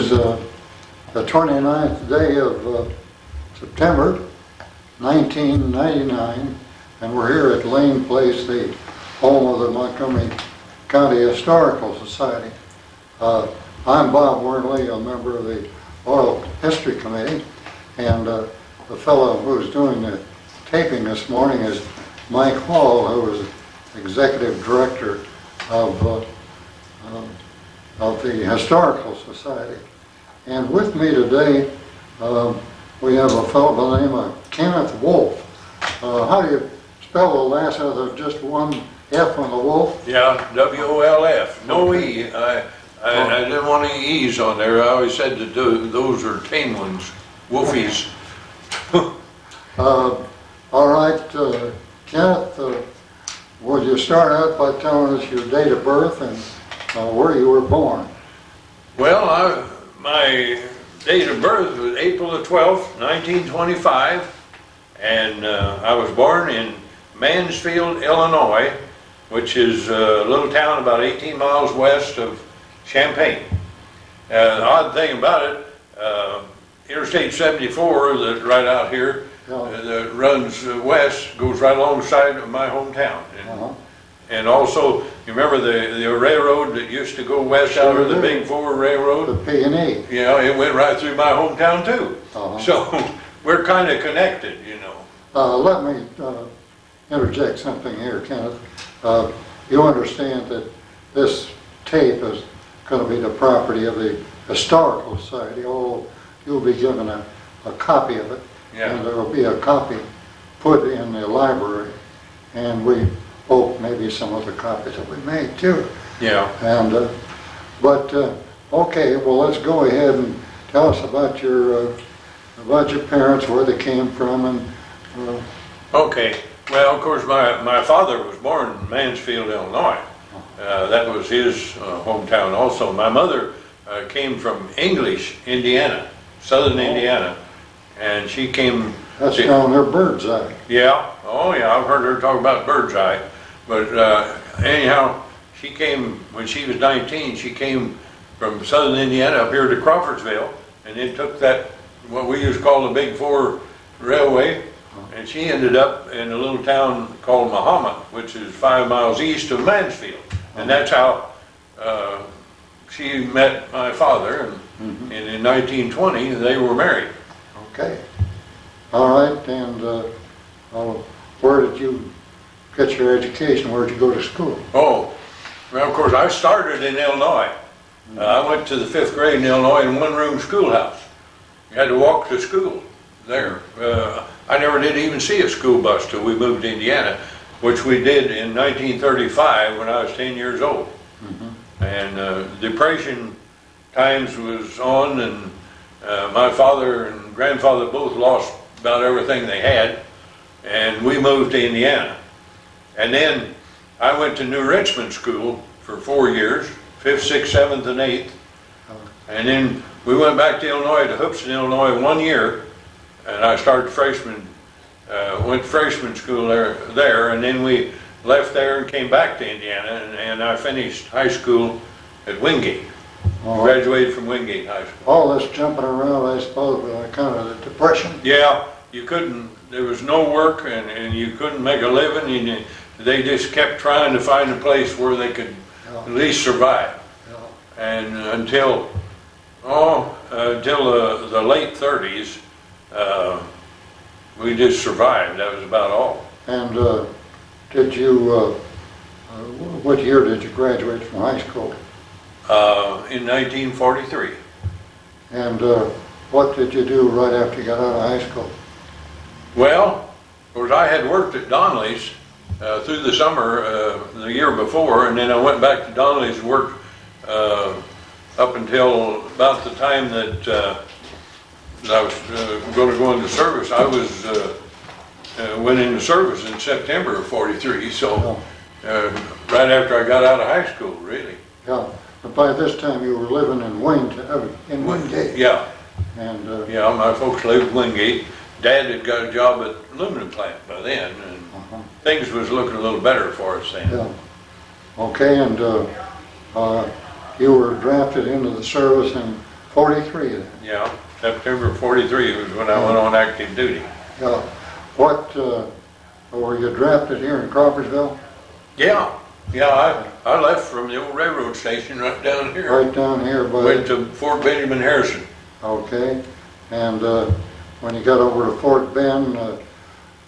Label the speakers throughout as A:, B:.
A: It's the 29th day of September 1999, and we're here at Lane Place, the home of the Montgomery County Historical Society. I'm Bob Wernle, a member of the Oral History Committee, and the fellow who's doing the taping this morning is Mike Hall, who is Executive Director of the Historical Society. And with me today, we have a fellow by the name of Kenneth Wolf. How do you spell the last other, just one F on the Wolf?
B: Yeah, W-O-L-F, no E. I didn't want any E's on there. I always said that those are tame ones, wolfies.
A: All right, Kenneth, would you start out by telling us your date of birth and where you were born?
B: Well, my date of birth was April the 12th, 1925, and I was born in Mansfield, Illinois, which is a little town about 18 miles west of Champaign. The odd thing about it, Interstate 74, that's right out here, that runs west, goes right alongside of my hometown. And also, you remember the railroad that used to go west out of the Big Four Railroad?
A: The P&E.
B: Yeah, it went right through my hometown too. So we're kind of connected, you know.
A: Let me interject something here, Kenneth. You understand that this tape is going to be the property of the Historical Society, although you'll be given a copy of it.
B: Yeah.
A: And there will be a copy put in the library, and we hope maybe some other copies will be made too.
B: Yeah.
A: And okay, well, let's go ahead and tell us about your parents, where they came from, and
B: Okay. Well, of course, my father was born in Mansfield, Illinois. That was his hometown also. My mother came from English, Indiana, southern Indiana, and she came...
A: That's down there, Birdseye.
B: Yeah. Oh, yeah, I've heard her talk about Birdseye. But anyhow, she came, when she was 19, she came from southern Indiana up here to Crawfordsville, and then took that, what we used to call the Big Four Railway, and she ended up in a little town called Mahomet, which is 5 miles east of Mansfield. And that's how she met my father, and in 1920 they were married.
A: Okay. All right, and where did you get your education? Where did you go to school?
B: Oh, well, of course, I started in Illinois. I went to the 5th grade in Illinois in one-room schoolhouse. You had to walk to school there. I never did even see a school bus till we moved to Indiana, which we did in 1935 when I was 10 years old. And Depression times was on, and my father and grandfather both lost about everything they had, and we moved to Indiana. And then I went to New Richmond School for 4 years, 5th, 6th, 7th, and 8th. And then we went back to Illinois, to Hoopeston, Illinois, 1 year, and I started went to freshman school there, and then we left there and came back to Indiana, and I finished high school at Wingate. Graduated from Wingate High School.
A: All this jumping around, I suppose, kind of the Depression?
B: Yeah, you couldn't, there was no work, and you couldn't make a living, and they just kept trying to find a place where they could at least survive. And until the late 30s, we just survived. That was about all.
A: And did you, what year did you graduate from high school?
B: In 1943.
A: And what did you do right after you got out of high school?
B: Well, of course, I had worked at Donnelly's through the summer the year before, and then I went back to Donnelly's and worked up until about the time that I was going to go into service. I went into service in September of '43, so right after I got out of high school, really.
A: Yeah, but by this time you were living in Wingate.
B: Yeah.
A: And
B: yeah, my folks lived in Wingate. Dad had got a job at the aluminum plant by then, and things was looking a little better for us then.
A: Yeah. Okay, and you were drafted into the service in 43 then.
B: Yeah, September of 43 was when I went on active duty.
A: Yeah. What, were you drafted here in Crawfordsville?
B: Yeah, yeah, I left from the old railroad station right down here.
A: Right down here by...
B: Went to Fort Benjamin Harrison.
A: Okay. And when you got over to Fort Bend,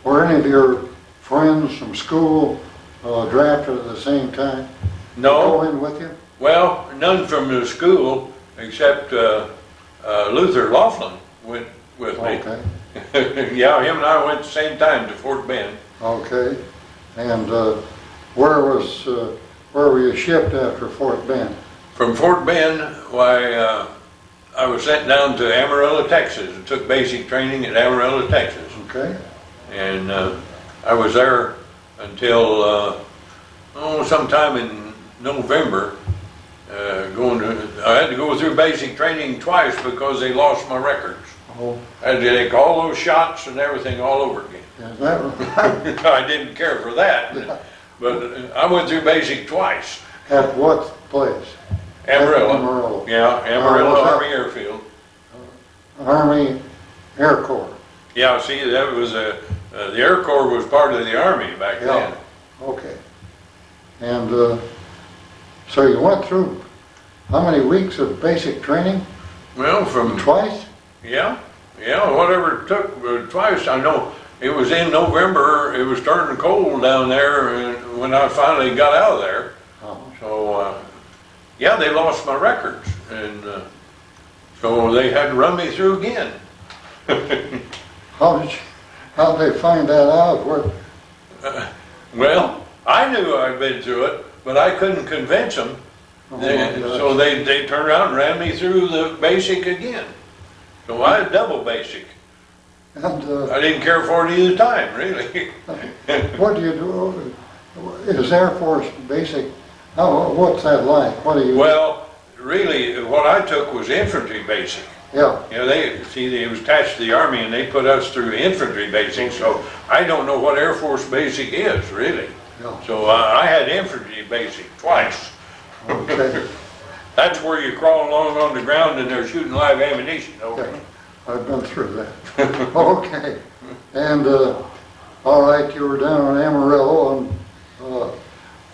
A: were any of your friends from school drafted at the same time?
B: No.
A: Go in with you?
B: Well, none from the school except Luther Laughlin went with me.
A: Okay.
B: Yeah, him and I went at the same time to Fort Bend.
A: Okay. And where were you shipped after Fort Bend?
B: From Fort Bend, why, I was sent down to Amarillo, Texas, and took basic training at Amarillo, Texas.
A: Okay.
B: And I was there until sometime in November. I had to go through basic training twice because they lost my records.
A: Oh.
B: I had to take all those shots and everything all over again.
A: Is that right?
B: I didn't care for that, but I went through basic twice.
A: At what place?
B: Amarillo.
A: Amarillo.
B: Yeah, Amarillo Army Airfield.
A: Army Air Corps.
B: Yeah, see, that was the Air Corps was part of the Army back then.
A: Okay. And so you went through how many weeks of basic training?
B: Well, from
A: Twice?
B: yeah, whatever it took, twice. I know it was in November. It was turning cold down there when I finally got out of there.
A: Oh.
B: So, yeah, they lost my records, and so they had to run me through again.
A: How did they find that out? Where?
B: Well, I knew I'd been through it, but I couldn't convince them.
A: Oh,
B: So they turned around and ran me through the basic again. So I had double basic.
A: And
B: I didn't care for it either time, really.
A: what do you do? Is Air Force basic? What's that like? What do you?
B: Well, really, what I took was infantry basic.
A: Yeah.
B: You know, it was attached to the Army, and they put us through infantry basic. So I don't know what Air Force basic is, really.
A: Yeah.
B: So I had infantry basic twice.
A: Okay.
B: That's where you crawl along on the ground and they're shooting live ammunition. Okay.
A: Yeah. I've been through that. Okay. And all right, you were down in Amarillo, and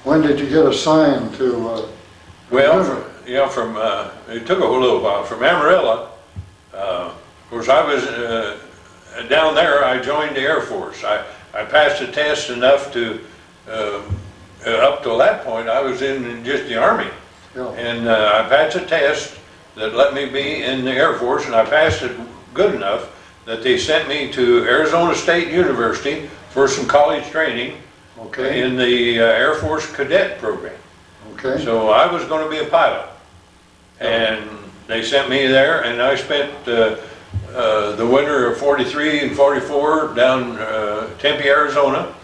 A: when did you get assigned to?
B: Well, it took a little while. From Amarillo, of course, I was down there. I joined the Air Force. I passed the test enough to. Up till that point, I was in just the Army.
A: Yeah.
B: And I passed a test that let me be in the Air Force, and I passed it good enough that they sent me to Arizona State University for some college training.
A: Okay.
B: In the Air Force cadet program.
A: Okay.
B: So I was going to be a pilot. And they sent me there, and I spent the winter of 43 and 44 down Tempe, Arizona,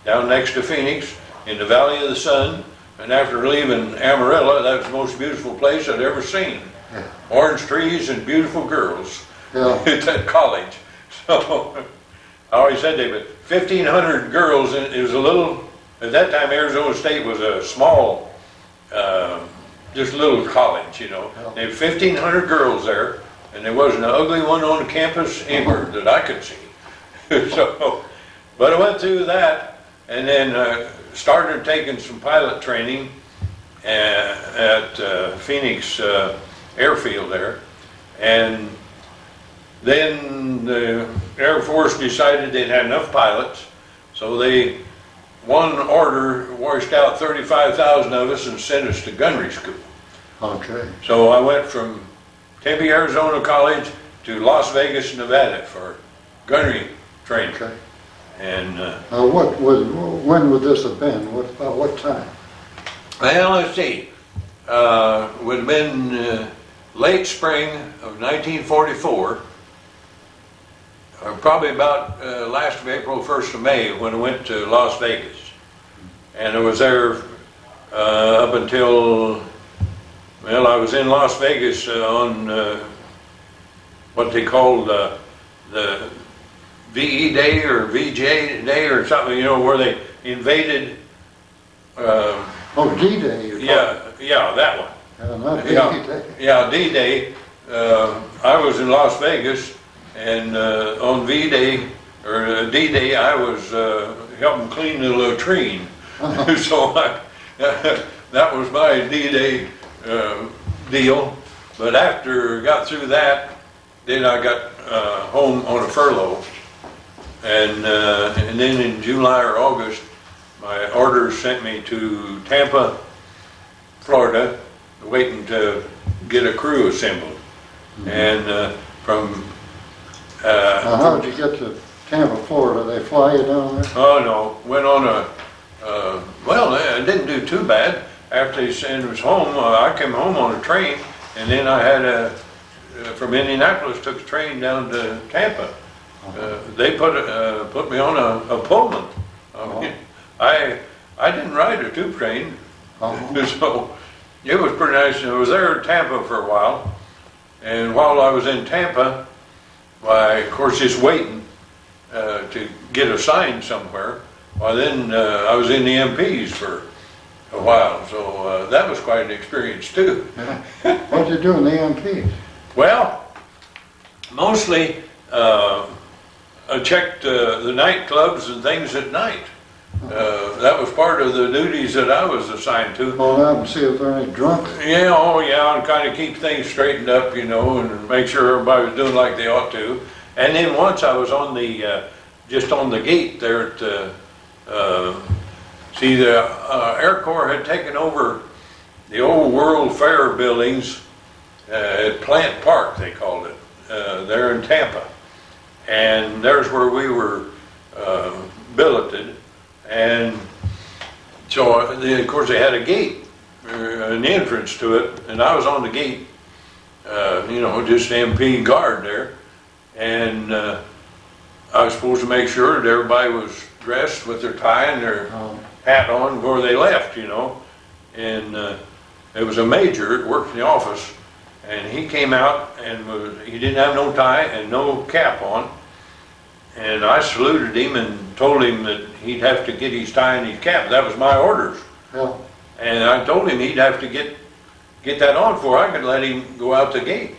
B: down next to Phoenix, in the Valley of the Sun. And after leaving Amarillo, that was the most beautiful place I'd ever seen.
A: Yeah.
B: Orange trees and beautiful girls.
A: Yeah.
B: At that college. So I always said they were 1,500 girls, and it was a little, at that time Arizona State was a small, just a little college, you know.
A: Yeah.
B: They had 1,500 girls there, and there wasn't an ugly one on campus anywhere that I could see. So, but I went through that, and then started taking some pilot training at Phoenix Airfield there, and then the Air Force decided they'd had enough pilots, so they, one order, washed out 35,000 of us and sent us to gunnery school.
A: Okay.
B: So I went from Tempe, Arizona College to Las Vegas, Nevada for gunnery training.
A: Okay.
B: And
A: when would this have been? About what time?
B: well, let's see, would have been late spring of 1944. Probably about last of April, 1st of May, when I went to Las Vegas. And I was there up until, well, I was in Las Vegas on what they called the VE Day or VJ Day or something, you know, where they invaded.
A: Oh, D-Day.
B: Yeah, that one.
A: Not
B: Yeah,
A: D-Day.
B: yeah, D-Day. I was in Las Vegas, and on V-Day, or D-Day, I was helping clean the latrine. So that was my D-Day deal. But after I got through that, then I got home on a furlough. And then in July or August, my orders sent me to Tampa, Florida, waiting to get a crew assembled. Mm-hmm. And from...
A: now how did you get to Tampa, Florida? They fly you down there?
B: Oh, no. Went on a... well, I didn't do too bad. After they sent us home, I came home on a train, and then I had from Indianapolis, took a train down to Tampa. They put me on a Pullman. I didn't ride a tube train, so it was pretty nice. I was there in Tampa for a while, and while I was in Tampa, why, of course, just waiting to get assigned somewhere. Well, then I was in the MPs for a while, so that was quite an experience too.
A: What did you do in the MPs?
B: Well, mostly I checked the nightclubs and things at night. That was part of the duties that I was assigned to.
A: Go out and see if there are any drunks?
B: Yeah, oh yeah, and kind of keep things straightened up, you know, and make sure everybody was doing like they ought to. And then once I was on the, just on the gate there at see, the Air Corps had taken over the old World Fair buildings at Plant Park, they called it, there in Tampa. And there's where we were billeted. And so, of course, they had a gate, an entrance to it, and I was on the gate, you know, just MP guard there. And I was supposed to make sure that everybody was dressed with their tie and their hat on before they left, you know. And there was a major that worked in the office, and he came out and he didn't have no tie and no cap on. And I saluted him and told him that he'd have to get his tie and his cap. That was my orders.
A: Yeah.
B: And I told him he'd have to get that on before I could let him go out the gate.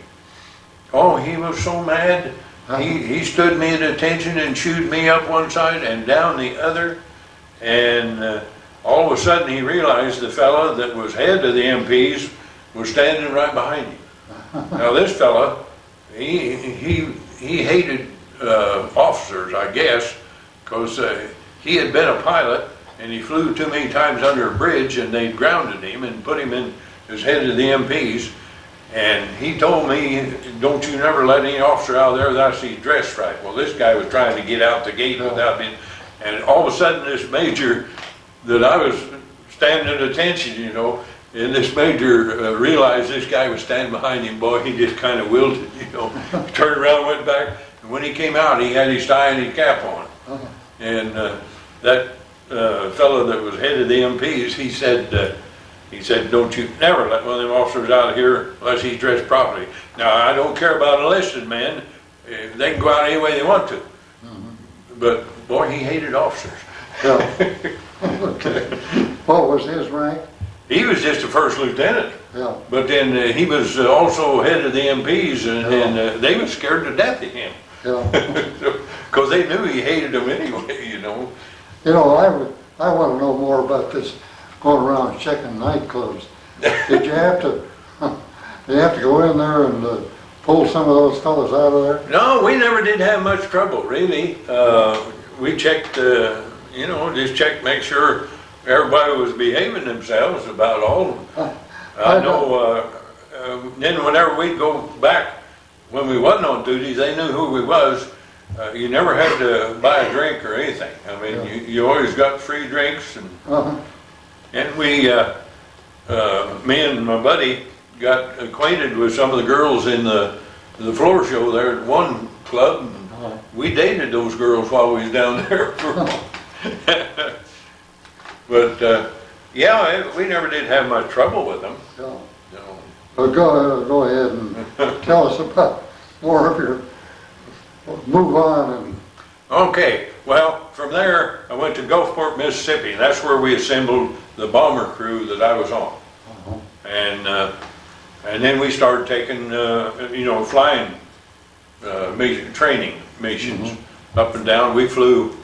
B: Oh, he was so mad. He stood me at attention and chewed me up one side and down the other. And all of a sudden he realized the fellow that was head of the MPs was standing right behind him. Now this fellow, he hated officers, I guess, because he had been a pilot and he flew too many times under a bridge, and they grounded him and put him in as head of the MPs. And he told me, don't you never let any officer out there without he's dressed right. Well, this guy was trying to get out the gate without being, and all of a sudden this major that I was standing at attention, you know, and this major realized this guy was standing behind him. Boy, he just kind of wilted, you know, turned around, went back, and when he came out, he had his tie and his cap on. And that fellow that was head of the MPs, he said, don't you never let one of them officers out of here unless he's dressed properly. Now, I don't care about enlisted men. They can go out any way they want to. But, boy, he hated officers.
A: Yeah. Okay. What was his rank?
B: He was just a first lieutenant.
A: Yeah.
B: But then he was also head of the MPs, and they were scared to death of him.
A: Yeah.
B: Because they knew he hated them anyway, you know.
A: You know, I want to know more about this going around checking nightclubs. Did you have to go in there and pull some of those fellas out of there?
B: No, we never did have much trouble, really. We checked, you know, just checked, make sure everybody was behaving themselves, about all. I know, then whenever we'd go back, when we wasn't on duty, they knew who we was. You never had to buy a drink or anything. I mean, you always got free drinks. And, and we, me and my buddy got acquainted with some of the girls in the floor show there at one club. And we dated those girls while we was down there. But, yeah, we never did have much trouble with them.
A: Yeah.
B: No.
A: Well, go ahead and tell us about more of your, move on. And
B: Okay, well, from there, I went to Gulfport, Mississippi, and that's where we assembled the bomber crew that I was on. And And then we started taking, flying training missions up and down. We flew,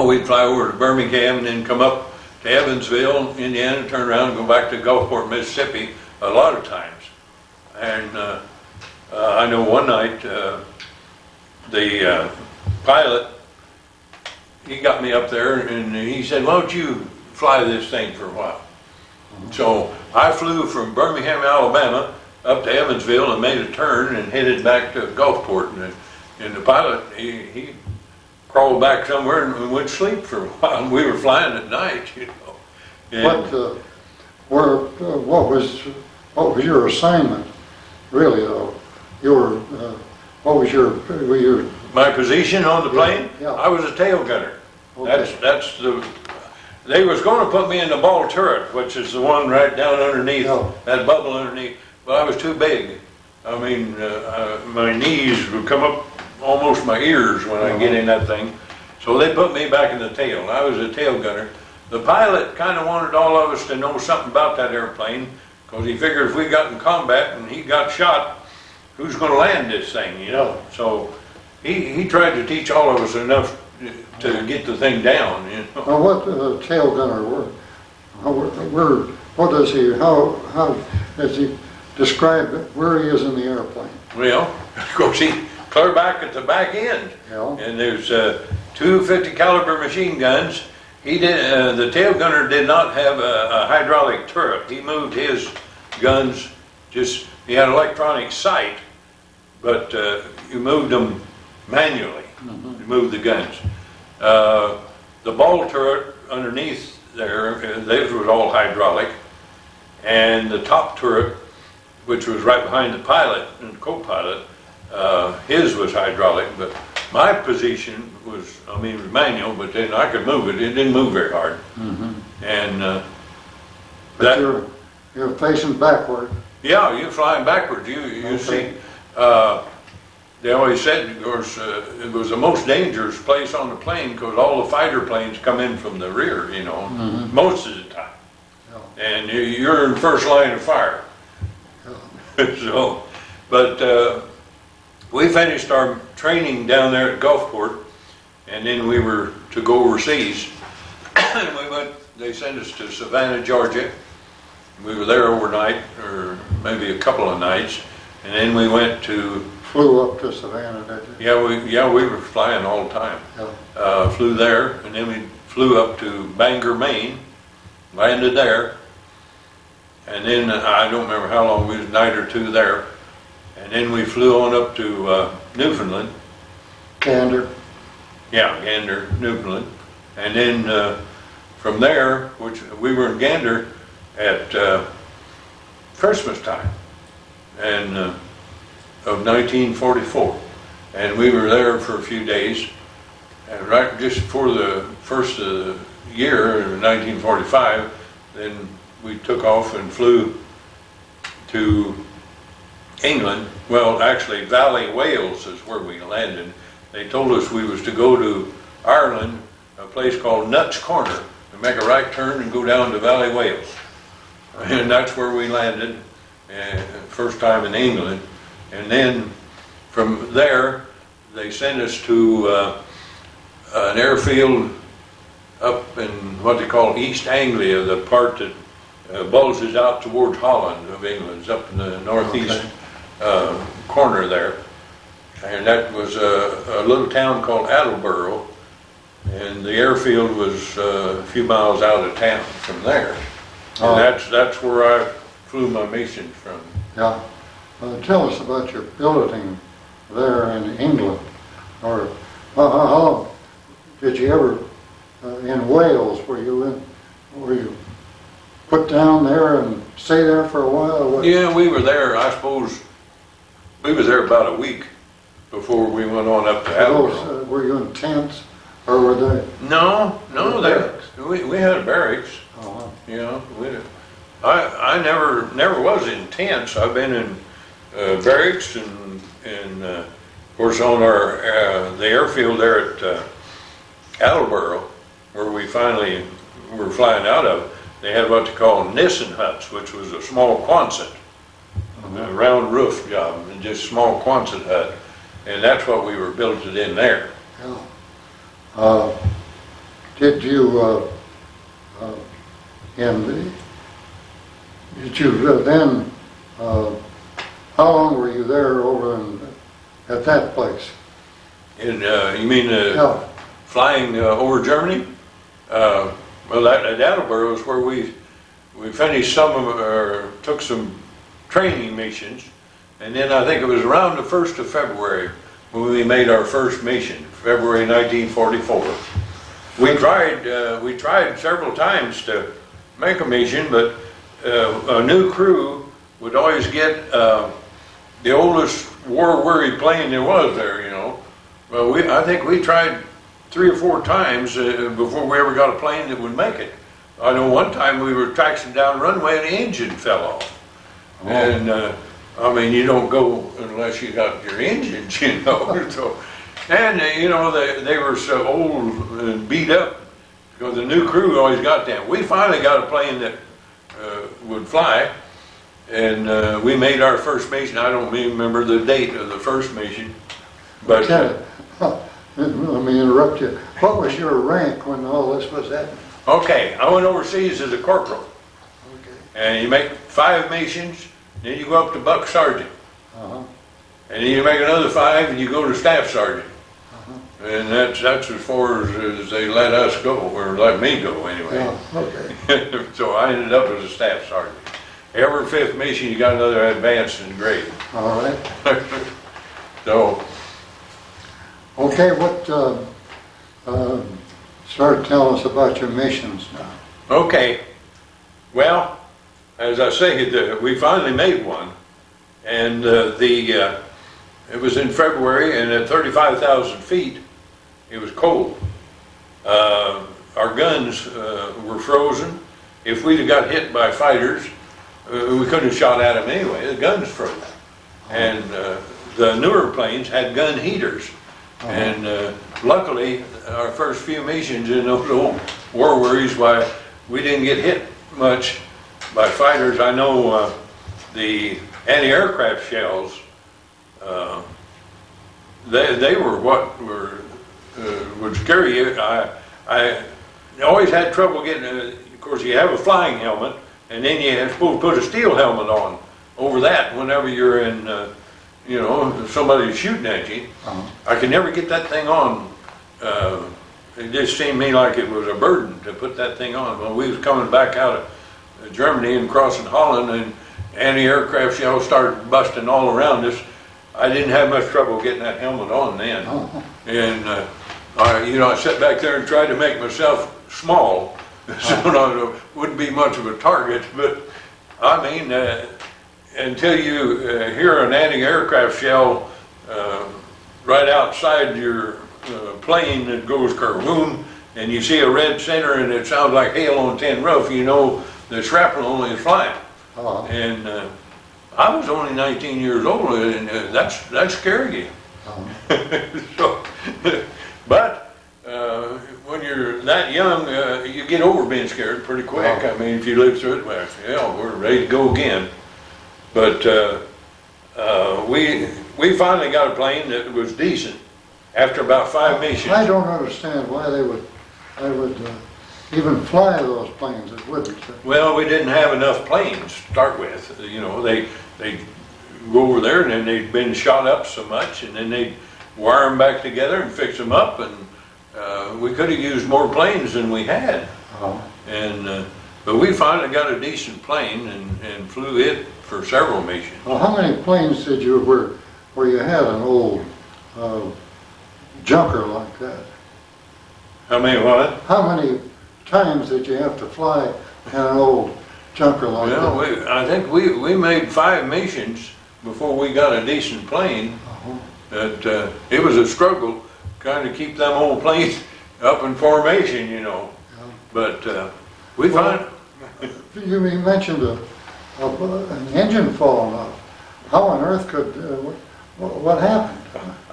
B: we'd fly over to Birmingham and then come up to Evansville, Indiana, turn around and go back to Gulfport, Mississippi a lot of times. And I know one night the pilot, he got me up there and he said, "Why don't you fly this thing for a while?" So I flew from Birmingham, Alabama up to Evansville and made a turn and headed back to Gulfport. And the pilot, he crawled back somewhere and went to sleep for a while. We were flying at night, And
A: what was your assignment, really, though? What was your
B: my position on the plane?
A: Yeah.
B: I was a tail gunner.
A: Okay.
B: They was going to put me in the ball turret, which is the one right down underneath,
A: Yeah.
B: that bubble underneath, but I was too big. I mean, my knees would come up almost my ears when I get in that thing. So they put me back in the tail. I was a tail gunner. The pilot kind of wanted all of us to know something about that airplane, because he figured if we got in combat and he got shot, who's going to land this thing, So he tried to teach all of us enough to get the thing down,
A: Now, what tail gunner what does he? How does he describe where he is in the airplane?
B: Well, of course, he clear back at the back end,
A: Yeah.
B: and there's 250 caliber machine guns. He did. The tail gunner did not have a hydraulic turret. He moved his guns he had electronic sight, but you moved them manually. You moved the guns. The ball turret underneath there, theirs was all hydraulic, and the top turret, which was right behind the pilot and co-pilot, his was hydraulic, but my position was manual, but then I could move it. It didn't move very hard. And
A: But you're facing backward.
B: yeah, you're flying backwards. You see, they always said, of course, it was the most dangerous place on the plane because all the fighter planes come in from the rear, most of the time.
A: Yeah.
B: And you're in first line of fire. So, but we finished our training down there at Gulfport, and then we were to go overseas. And they sent us to Savannah, Georgia. We were there overnight, or maybe a couple of nights, and then we went to...
A: Flew up to Savannah, did you?
B: Yeah, we were flying all the time.
A: Yeah.
B: Flew there, and then we flew up to Bangor, Maine, landed there, and then I don't remember how long, we was a night or two there, and then we flew on up to Newfoundland.
A: Gander.
B: Yeah, Gander, Newfoundland, and then from there, which we were in Gander at Christmas time, and of 1944, and we were there for a few days, and right just before the first of the year in 1945, then we took off and flew to England. Well, actually Valley, Wales is where we landed. They told us we was to go to Ireland, a place called Nuts Corner, and make a right turn and go down to Valley, Wales. And that's where we landed, first time in England. And then from there, they sent us to an airfield up in what they call East Anglia, the part that bulges out towards Holland of England. It's up in the northeast corner there. And that was a little town called Attleboro, and the airfield was a few miles out of town from there. And that's where I flew my mission from.
A: Yeah. Tell us about your billeting there in England, or how did you ever in Wales? Were you put down there and stay there for a while?
B: Yeah, we were there. I suppose we was there about a week before we went on up to Attleboro.
A: Were you in tents, or were they?
B: No,
A: barracks?
B: we had a barracks.
A: Uh-huh.
B: I never was in tents. I've been in barracks and of course on the airfield there at Attleboro, where we finally were flying out of. They had what they call Nissen huts, which was a small Quonset.
A: Uh-huh.
B: a round roof job, and just small Quonset hut. And that's what we were built it in there.
A: Yeah. Did you, did you then, how long were you there over at that place?
B: And you mean
A: Yeah.
B: flying over Germany? Well, at Attleboro is where we finished some of, or took some training missions, and then I think it was around the 1st of February when we made our first mission, February 1944. We tried several times to make a mission, but a new crew would always get the oldest war-weary plane there was there, you know. Well, I think we tried 3 or 4 times before we ever got a plane that would make it. I know one time we were taxiing down the runway and the engine fell off. Oh. And I mean, you don't go unless you got your engines, you know. So, and you know, they were so old and beat up because the new crew always got them. We finally got a plane that would fly, and we made our first mission. I don't even remember the date of the first mission, but.
A: Let me interrupt you. What was your rank when all this was happening?
B: Okay, I went overseas as a corporal.
A: Okay.
B: And you make 5 missions, then you go up to buck sergeant.
A: Uh-huh.
B: And then you make another 5 and you go to staff sergeant.
A: Uh-huh.
B: And that's as far as they let us go, or let me go anyway.
A: Yeah, okay.
B: So I ended up as a staff sergeant. Every 5th mission you got another advance in grade.
A: All right.
B: So.
A: Okay, start telling us about your missions now.
B: Okay, well, as I say, we finally made one, and it was in February, and at 35,000 feet, it was cold. Our guns were frozen. If we'd have got hit by fighters, we couldn't have shot at them anyway. The guns froze. And the newer planes had gun heaters. And luckily, our first few missions in those old war worries, why we didn't get hit much by fighters. I know the anti-aircraft shells, they were what would scare you. I always had trouble getting, of course you have a flying helmet, and then you have to put a steel helmet on over that whenever you're in you know, somebody's shooting at you.
A: Uh-huh.
B: I could never get that thing on. It just seemed to me like it was a burden to put that thing on. When we was coming back out of Germany and crossing Holland, and anti-aircraft shells started busting all around us, I didn't have much trouble getting that helmet on then.
A: Uh-huh.
B: And you know, I sat back there and tried to make myself small, so I wouldn't be much of a target. But I mean, until you hear an anti-aircraft shell right outside your plane that goes kerboom, and you see a red center and it sounds like hail on tin roof, you know the shrapnel only is flying.
A: Uh-huh.
B: And I was only 19 years old, and that's scary you.
A: Uh-huh.
B: So, but when you're that young, you get over being scared pretty quick.
A: Uh-huh.
B: I mean, if you live through it, well, yeah, we're ready to go again. But we finally got a plane that was decent after about 5 missions.
A: I don't understand why they would even fly those planes. It wouldn't.
B: Well, we didn't have enough planes to start with. You know, they go over there and then they'd been shot up so much, and then they'd wire them back together and fix them up, and we could have used more planes than we had.
A: Uh-huh.
B: And but we finally got a decent plane and flew it for several missions.
A: Well, how many planes did you where you had an old junker like that?
B: How many what?
A: How many times did you have to fly in an old junker like
B: Well,
A: that?
B: I think we made 5 missions before we got a decent plane.
A: Uh-huh.
B: That it was a struggle trying to keep them old planes up in formation, you know.
A: Yeah.
B: But we
A: Well, You mentioned an engine falling off. How on earth could, what happened?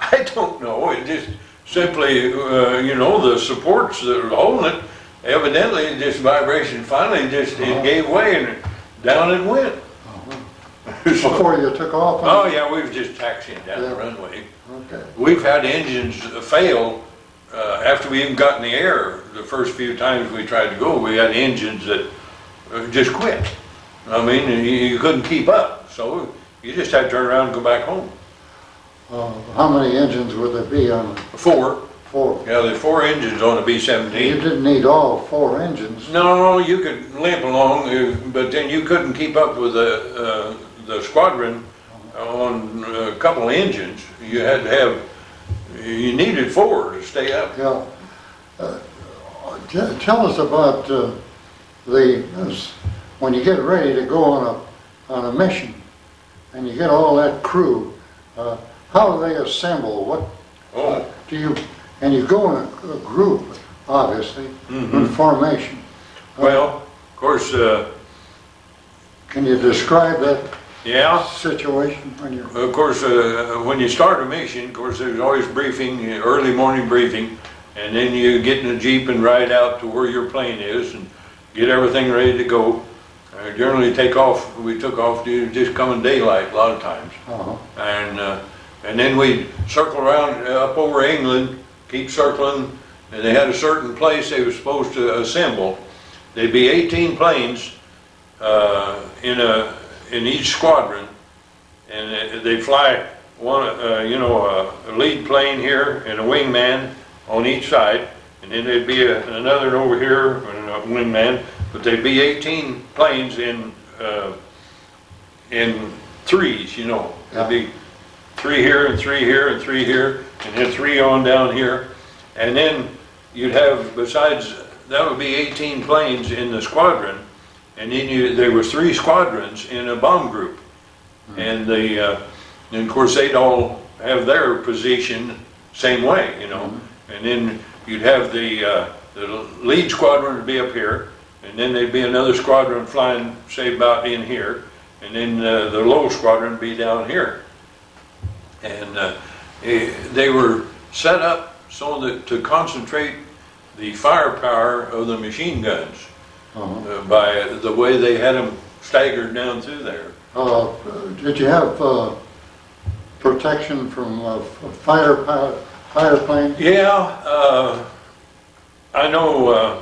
B: I don't know. It just simply, you know, the supports that were holding it, evidently this vibration finally just it gave way and down it went.
A: Uh-huh. Before you took off?
B: Oh, yeah, we was just taxiing down the
A: Yeah.
B: runway.
A: Okay.
B: We've had engines fail after we even got in the air. The first few times we tried to go, we had engines that just quit. I mean, you couldn't keep up, so you just had to turn around and go back home.
A: How many engines would there be on it?
B: 4.
A: 4.
B: Yeah, there's 4 engines on a
A: You
B: B-17.
A: didn't need all 4 engines.
B: No, you could limp along, but then you couldn't keep up with the squadron on a couple of engines. You had to have, you needed 4 to stay up.
A: Yeah. Tell us about when you get ready to go on a mission, and you get all that crew. How do they assemble? What do you? And you go in a group, obviously, in formation.
B: Well, of course.
A: Can you describe that
B: Yeah.
A: situation when you're?
B: Of course, when you start a mission, of course, there's always briefing, early morning briefing, and then you get in a Jeep and ride out to where your plane is and get everything ready to go. Generally take off, we took off just coming daylight a lot of times. And then we'd circle around up over England, keep circling, and they had a certain place they were supposed to assemble. There'd be 18 planes in each squadron, and they fly one, a lead plane here and a wingman on each side, and then there'd be another over here and a wingman. But there'd be 18 planes in threes, you know. There'd be 3 here and 3 here and 3 here, and then 3 on down here, and then you'd have, besides that would be 18 planes in the squadron, and then there was 3 squadrons in a bomb group, and and of course they'd all have their position same way, you know, and then you'd have the lead squadron would be up here, and then there'd be another squadron flying, say, about in here, and then the low squadron would be down here, and they were set up so that to concentrate the firepower of the machine guns. By the way they had them staggered down through there.
A: Did you have protection from fire planes?
B: Yeah, I know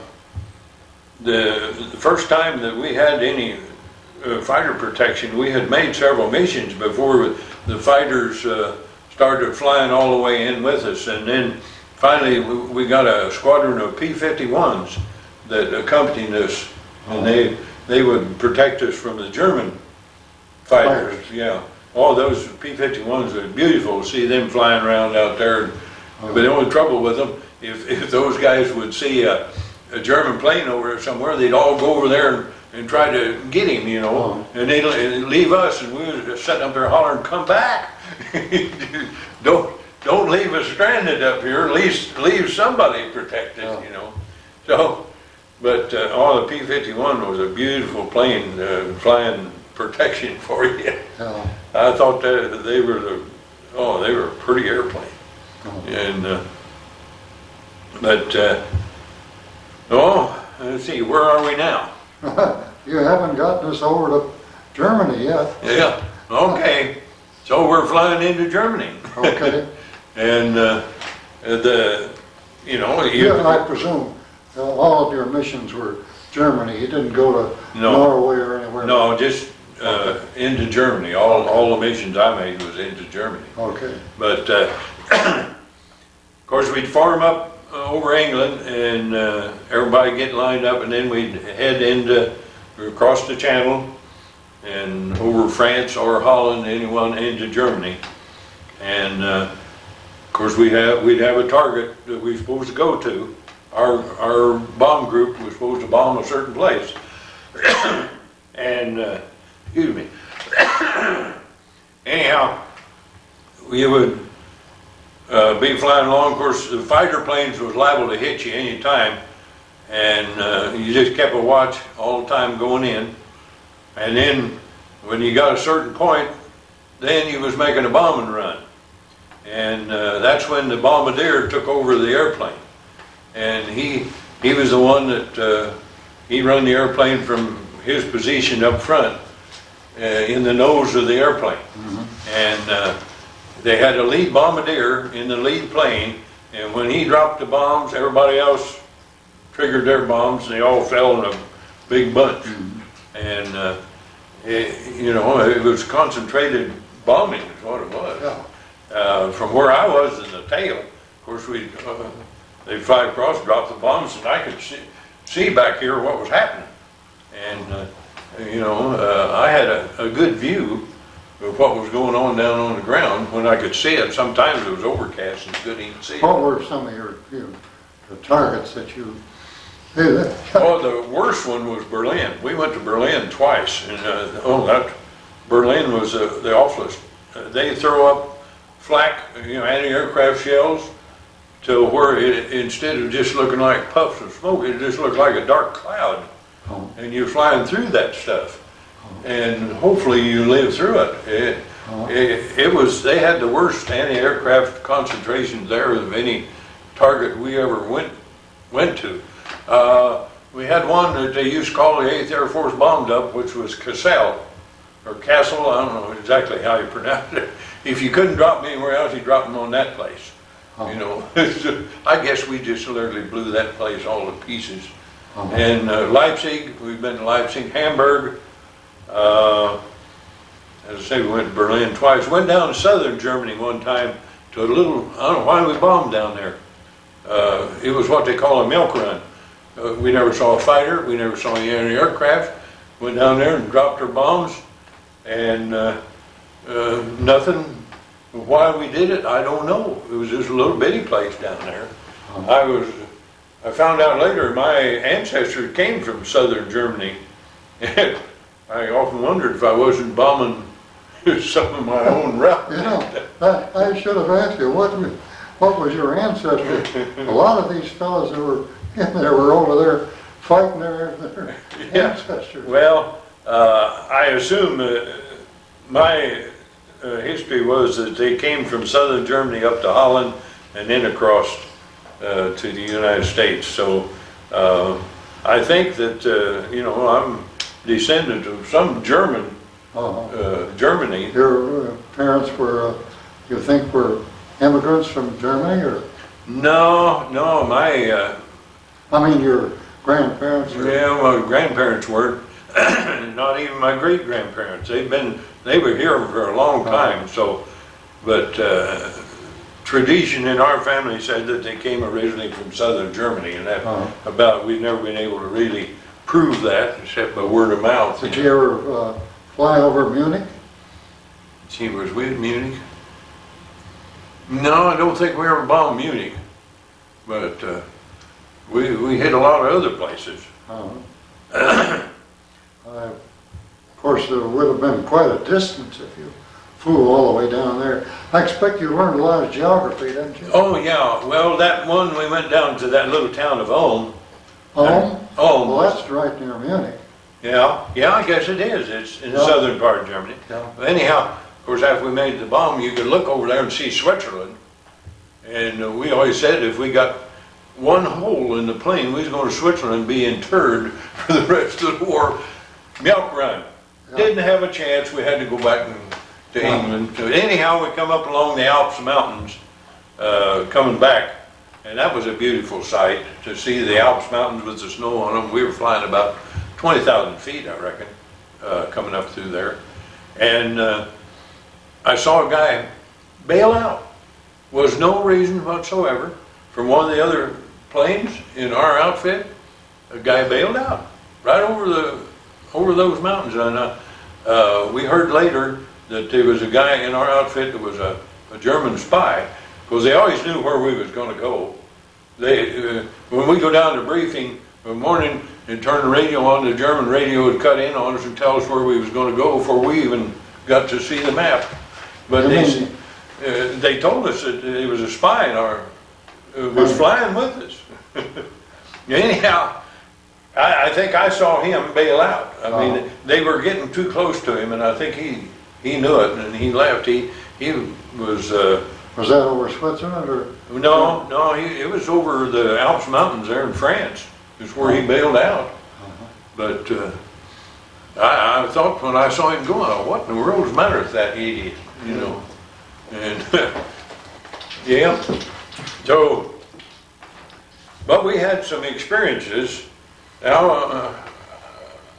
B: the first time that we had any fighter protection, we had made several missions before the fighters started flying all the way in with us, and then finally we got a squadron of P-51s that accompanied us, and they would protect us from the German fighters. Yeah, all those P-51s are beautiful to see them flying around out there. But the only trouble with them, if those guys would see a German plane over there somewhere, they'd all go over there and try to get him, you know, and they'd leave us, and we were just sitting up there hollering, "Come back! Don't leave us stranded up here. At least leave somebody protected," you know. So. But the P-51 was a beautiful plane, flying protection for you. I thought that they were a pretty airplane. And let's see, where are we now?
A: You haven't gotten us over to Germany yet.
B: Yeah. Okay. So we're flying into Germany.
A: Okay.
B: And
A: I presume. All of your missions were Germany. You didn't go to Norway or anywhere?
B: No, just into Germany. All the missions I made was into Germany.
A: Okay.
B: But of course we'd farm up over England, and everybody get lined up, and then we'd head across the Channel and over France or Holland, anyone into Germany. And of course we'd have a target that we were supposed to go to. Our bomb group was supposed to bomb a certain place, and excuse me. Anyhow, we would be flying along. Of course, the fighter planes was liable to hit you any time, and you just kept a watch all the time going in. And then, when you got a certain point, then you was making a bombing run, and that's when the bombardier took over the airplane. And he was the one that he run the airplane from his position up front, in the nose of the airplane. And they had a lead bombardier in the lead plane, and when he dropped the bombs, everybody else triggered their bombs, and they all fell in a big bunch. And it was concentrated bombing is what it was. From where I was in the tail, of course, they'd fly across, drop the bombs, and I could see back here what was happening. And I had a good view of what was going on down on the ground when I could see it. Sometimes it was overcast and couldn't even see it.
A: What were some of the targets that you?
B: Oh, the worst one was Berlin. We went to Berlin twice, and Berlin was the awfulest. They throw up flak, anti-aircraft shells, to where instead of just looking like puffs of smoke, it just looked like a dark cloud, and you're flying through that stuff, and hopefully you live through it. They had the worst anti-aircraft concentrations there of any target we ever went to. We had one that they used to call the 8th Air Force bombed up, which was Cassell, or Castle, I don't know exactly how you pronounce it. If you couldn't drop me anywhere else, you dropped them on that place. I guess we just literally blew that place all to pieces. And Leipzig, we've been to Leipzig, Hamburg, as I say, we went to Berlin twice. Went down to southern Germany one time to a little, I don't know why we bombed down there. It was what they call a milk run. We never saw a fighter, we never saw any aircraft. Went down there and dropped our bombs, and nothing. Why we did it, I don't know. It was just a little bitty place down there. I found out later my ancestors came from southern Germany, and I often wondered if I wasn't bombing some of my own relatives.
A: I should have asked you, what was your ancestry? A lot of these fellows that were in there were over there fighting their ancestors.
B: Well, I assume my history was that they came from southern Germany up to Holland and then across to the United States. So I think that, I'm descendant of some German, Germany.
A: Your parents were, you think, were immigrants from Germany, or?
B: No,
A: your grandparents?
B: Yeah, my grandparents weren't. Not even my great-grandparents. They were here for a long time. So, but tradition in our family said that they came originally from southern Germany, and that we've never been able to really prove that except by word of mouth.
A: Did you ever fly over Munich?
B: She was with Munich. No, I don't think we ever bombed Munich, but we hit a lot of other places.
A: Of course, there would have been quite a distance if you flew all the way down there. I expect you learned a lot of geography, didn't you?
B: Oh, yeah. Well, that one, we went down to that little town of Ulm.
A: Ulm?
B: Ulm.
A: Well, that's right near Munich.
B: Yeah, I guess it is. It's in the southern part of Germany.
A: Yeah.
B: But anyhow, of course, after we made the bomb, you could look over there and see Switzerland. And we always said if we got one hole in the plane, we was going to Switzerland and be interred for the rest of the war. Milk run. Yeah. Didn't have a chance. We had to go back to England. So anyhow, we come up along the Alps mountains, coming back, and that was a beautiful sight to see the Alps mountains with the snow on them. We were flying about 20,000 feet, I reckon, coming up through there. And I saw a guy bail out. Was no reason whatsoever. From one of the other planes in our outfit, a guy bailed out right over those mountains. And we heard later that there was a guy in our outfit that was a German spy, because they always knew where we was going to go. When we go down to briefing in the morning and turn the radio on, the German radio would cut in on us and tell us where we was going to go before we even got to see the map. But they told us that it was a spy in our was flying with us. Anyhow, I think I saw him bail out. I mean, they were getting too close to him, and I think he knew it, and he left. He was.
A: Was that over Switzerland or?
B: No, it was over the Alps mountains there in France. Is where he bailed out. But I thought when I saw him going, what in the world's the matter with that idiot, you know? And, yeah, so, but we had some experiences. Now,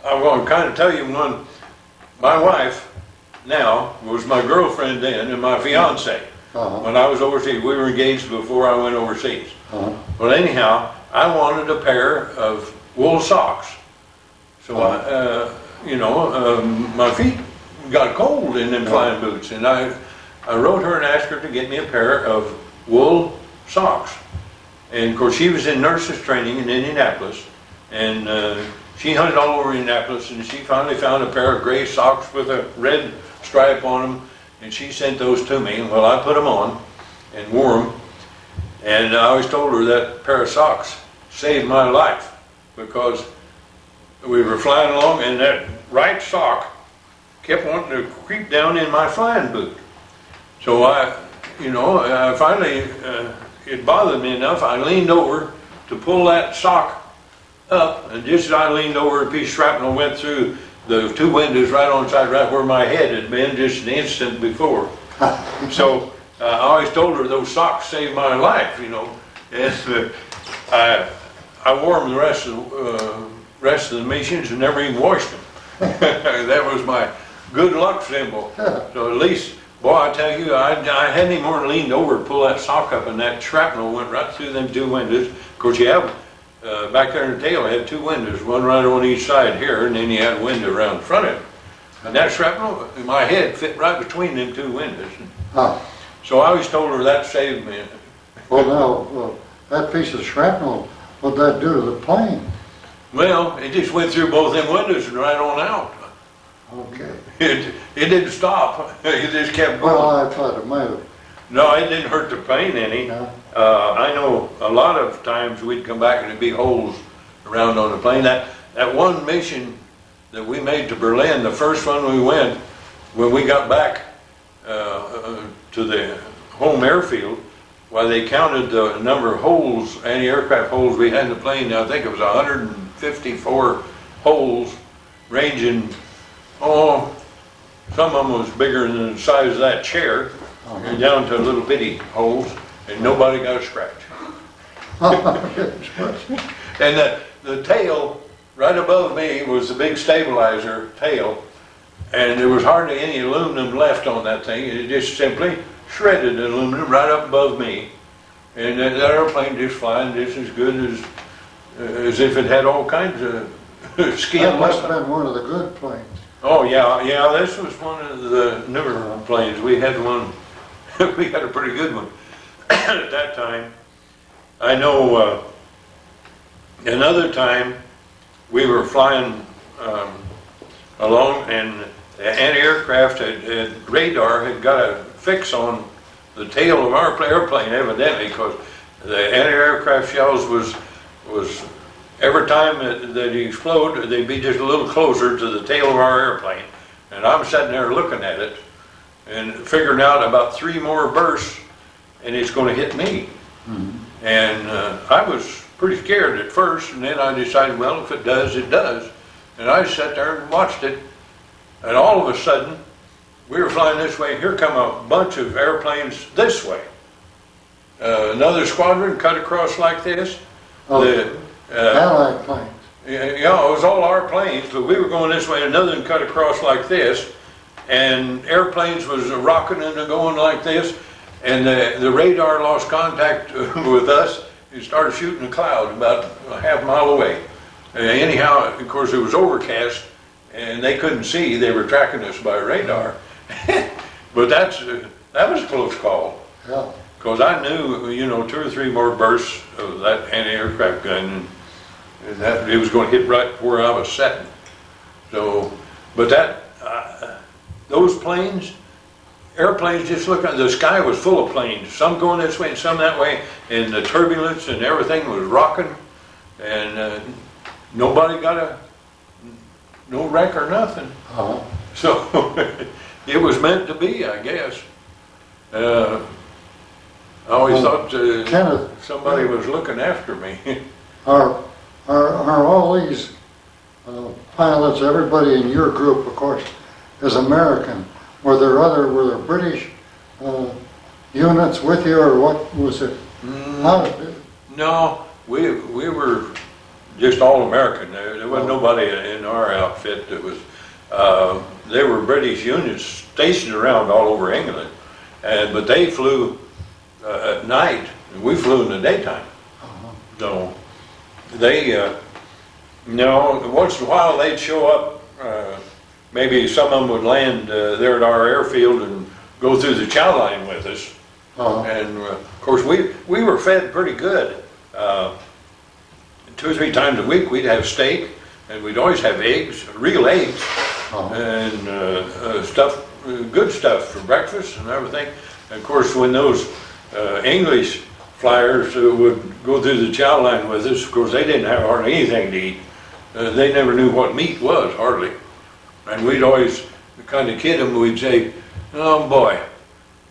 B: I'm going to kind of tell you one. My wife now was my girlfriend then and my fiance. When I was overseas. We were engaged before I went overseas. Well, anyhow, I wanted a pair of wool socks. So my feet got cold in them flying boots, and I wrote her and asked her to get me a pair of wool socks. And of course, she was in nurses training in Indianapolis, and she hunted all over Indianapolis, and she finally found a pair of gray socks with a red stripe on them, and she sent those to me. Well, I put them on and wore them, and I always told her that pair of socks saved my life, because we were flying along and that right sock kept wanting to creep down in my flying boot. So I finally, it bothered me enough, I leaned over to pull that sock up, and just as I leaned over, a piece of shrapnel went through the two windows right on side, right where my head had been just an instant before. So I always told her those socks saved my life, you know. And I wore them the rest of the missions and never even washed them. That was my good luck symbol. So at least, boy, I tell you, I hadn't even more leaned over to pull that sock up, and that shrapnel went right through them two windows. Of course, you have back there in the tail, I had two windows, one right on each side here, and then you had a window around the front of it. And that shrapnel, my head fit right between them two windows. So I always told her that saved me.
A: Well, now, that piece of shrapnel, what'd that do to the plane?
B: Well, it just went through both them windows and right on out.
A: Okay.
B: It didn't stop. It just kept going.
A: Well, I thought it might have.
B: No, it didn't hurt the plane any.
A: No.
B: I know a lot of times we'd come back and there'd be holes around on the plane. That one mission that we made to Berlin, the first one we went, when we got back to the home airfield, while they counted the number of holes, anti-aircraft holes we had in the plane, I think it was 154 holes, ranging, some of them was bigger than the size of that chair, and down to little bitty holes, and nobody got a scratch. And the tail, right above me, was the big stabilizer tail, and there was hardly any aluminum left on that thing. It just simply shredded aluminum right up above me, and that airplane just flying just as good as if it had all kinds of skin.
A: That must have been one of the good planes.
B: Oh yeah, this was one of the newer planes. We had one, we had a pretty good one at that time. I know another time we were flying along, and the anti-aircraft radar had got a fix on the tail of our airplane, evidently, because the anti-aircraft shells was every time that it exploded, they'd be just a little closer to the tail of our airplane. And I'm sitting there looking at it and figuring out about 3 more bursts, and it's going to hit me. And I was pretty scared at first, and then I decided, well, if it does, it does. And I sat there and watched it, and all of a sudden, we were flying this way, and here come a bunch of airplanes this way. Another squadron cut across like this.
A: Allied planes.
B: Yeah, it was all our planes, but we were going this way, and another one cut across like this, and airplanes was rocking and going like this, and the radar lost contact with us. It started shooting a cloud about a half mile away. Anyhow, of course, it was overcast, and they couldn't see. They were tracking us by radar. But that was a close call.
A: Yeah.
B: Because I knew, 2 or 3 more bursts of that anti-aircraft gun, and that it was going to hit right where I was sitting. So, but those planes, airplanes, just look at the sky was full of planes. Some going this way and some that way, and the turbulence and everything was rocking, and nobody got no wreck or nothing. So it was meant to be, I guess. I always thought
A: Kenneth,
B: somebody was looking after me.
A: Are all these pilots, everybody in your group, of course, is American. Were there British units with you, or what was it?
B: No, we were just all American. There wasn't nobody in our outfit that was. There were British units stationed around all over England, but they flew at night, and we flew in the daytime. So they, once in a while they'd show up. Maybe some of them would land there at our airfield and go through the chow line with us. And of course we were fed pretty good. 2 or 3 times a week we'd have steak, and we'd always have eggs, real eggs, and stuff, good stuff for breakfast and everything. And of course when those English flyers would go through the chow line with us, of course they didn't have hardly anything to eat. They never knew what meat was, hardly. And we'd always kind of kid them. We'd say, "Oh boy,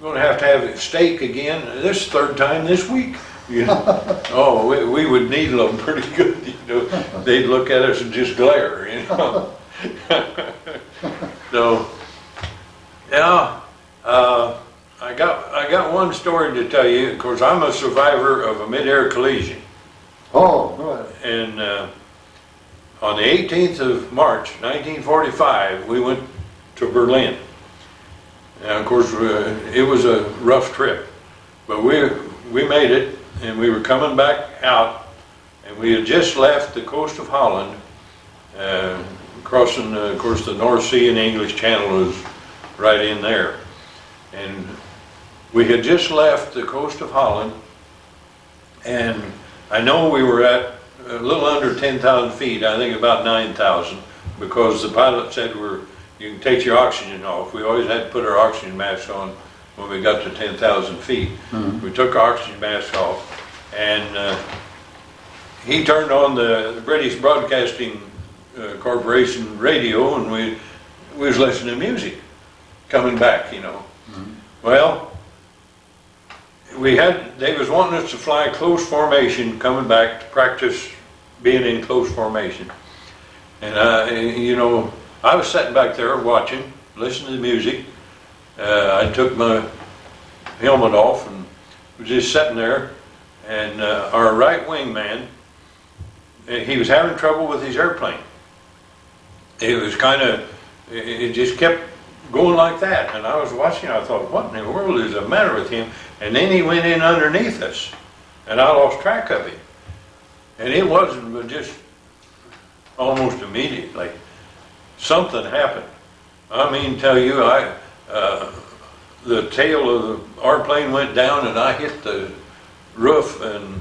B: we're going to have steak again. This 3rd time this week." You know? Oh, we would needle them pretty good. You know, they'd look at us and just glare. You know. So, yeah, I got one story to tell you. Of course, I'm a survivor of a mid-air collision.
A: Oh, good.
B: And on the 18th of March, 1945, we went to Berlin. And of course, it was a rough trip, but we made it, and we were coming back out, and we had just left the coast of Holland, crossing, of course, the North Sea and English Channel is right in there. And we had just left the coast of Holland, and I know we were at a little under 10,000 feet, I think about 9,000, because the pilot said you can take your oxygen off. We always had to put our oxygen mask on when we got to 10,000 feet. We took our oxygen mask off, and he turned on the British Broadcasting Corporation radio, and we was listening to music coming back, you know. Well, they was wanting us to fly close formation coming back to practice being in close formation. And you know, I was sitting back there watching, listening to the music. I took my helmet off and was just sitting there, and our right wing man, he was having trouble with his airplane. It just kept going like that, and I was watching. I thought, what in the world is the matter with him? And then he went in underneath us, and I lost track of him. And it wasn't but just almost immediately something happened. I mean, tell you, the tail of our plane went down, and I hit the roof, and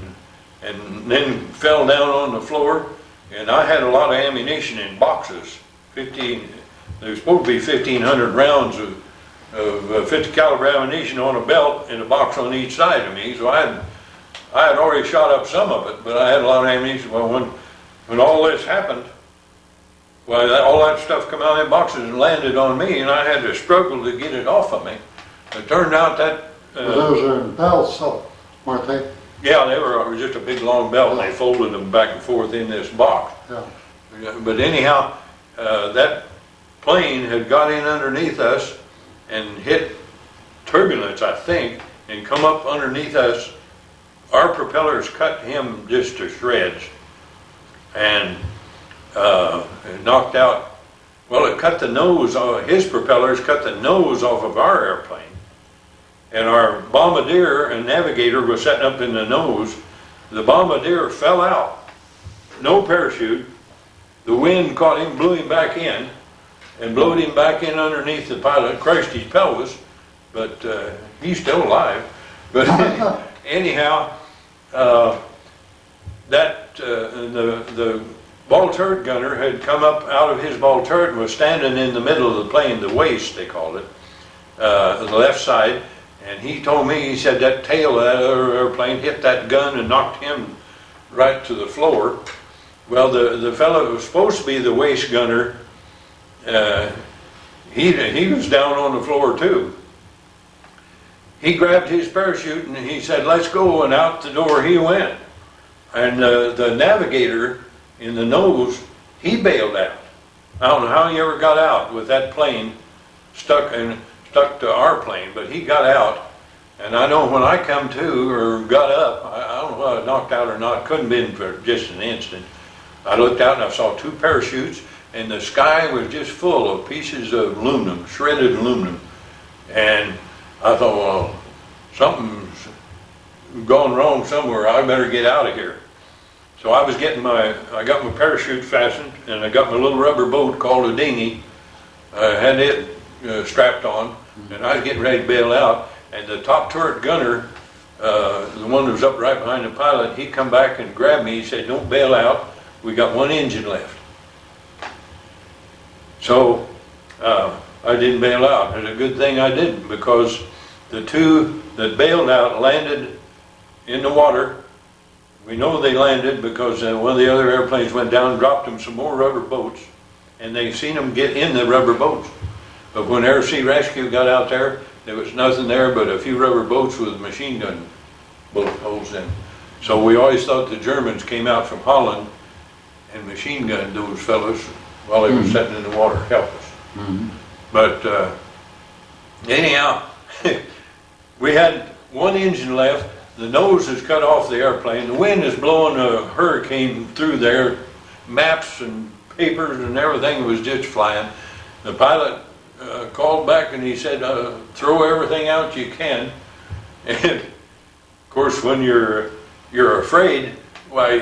B: then fell down on the floor. And I had a lot of ammunition in boxes. There was supposed to be 1,500 rounds of 50 caliber ammunition on a belt in a box on each side of me. So I had already shot up some of it, but I had a lot of ammunition. Well, when all this happened, well, all that stuff come out of them boxes and landed on me, and I had to struggle to get it off of me. It turned out that...
A: those are in belts, so, weren't they?
B: Yeah, they were just a big long belt, and they folded them back and forth in this box. Yeah. But anyhow, that plane had got in underneath us and hit turbulence, I think, and come up underneath us. Our propellers cut him just to shreds, and it knocked out, well, it cut the nose, his propellers cut the nose off of our airplane, and our bombardier and navigator was sitting up in the nose. The bombardier fell out, no parachute. The wind caught him, blew him back in, and blowed him back in underneath the pilot, crushed his pelvis, but he's still alive. But anyhow, the ball turret gunner had come up out of his ball turret and was standing in the middle of the plane, the waist they called it, the left side, and he told me, he said that tail of that other airplane hit that gun and knocked him right to the floor. Well, the fellow who was supposed to be the waist gunner, he was down on the floor too. He grabbed his parachute and he said, "Let's go," and out the door he went. And the navigator in the nose He bailed out. I don't know how he ever got out with that plane stuck to our plane, but he got out. And I know when I come to or got up, I don't know whether I knocked out or not, couldn't have been for just an instant. I looked out and I saw 2 parachutes, and the sky was just full of pieces of aluminum, shredded aluminum. And I thought, well, something's gone wrong somewhere. I better get out of here. So I got my parachute fastened, and I got my little rubber boat called a dinghy. I had it strapped on, and I was getting ready to bail out. And the top turret gunner, the one that was up right behind the pilot, he come back and grabbed me. He said, "Don't bail out. We got 1 engine left." So I didn't bail out. It's a good thing I didn't, because the 2 that bailed out landed in the water. We know they landed because one of the other airplanes went down and dropped them some more rubber boats, and they seen them get in the rubber boats. But when Air Sea Rescue got out there was nothing there but a few rubber boats with machine gun bullet holes in them. So we always thought the Germans came out from Holland and machine gunned those fellows while they were sitting in the water helpless. But anyhow, we had 1 engine left. The nose is cut off the airplane. The wind is blowing a hurricane through there. Maps and papers and everything was just flying. The pilot called back and he said, "Throw everything out you can." And of course, when you're afraid, why,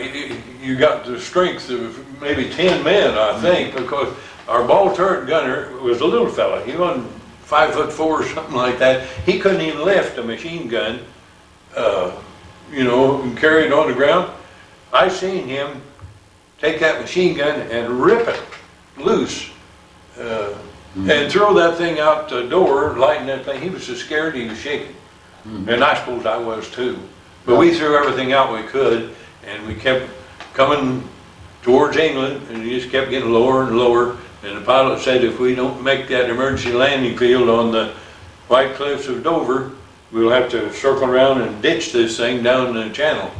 B: you got the strength of maybe 10 men, I think, because our ball turret gunner was a little fella. He wasn't 5'4" or something like that. He couldn't even lift a machine gun, and carry it on the ground. I seen him take that machine gun and rip it loose, and throw that thing out the door, lighting that thing. He was so scared he was shaking. And I suppose I was too. But we threw everything out we could, and we kept coming towards England, and it just kept getting lower and lower. And the pilot said, if we don't make that emergency landing field on the White Cliffs of Dover, we'll have to circle around and ditch this thing down the channel.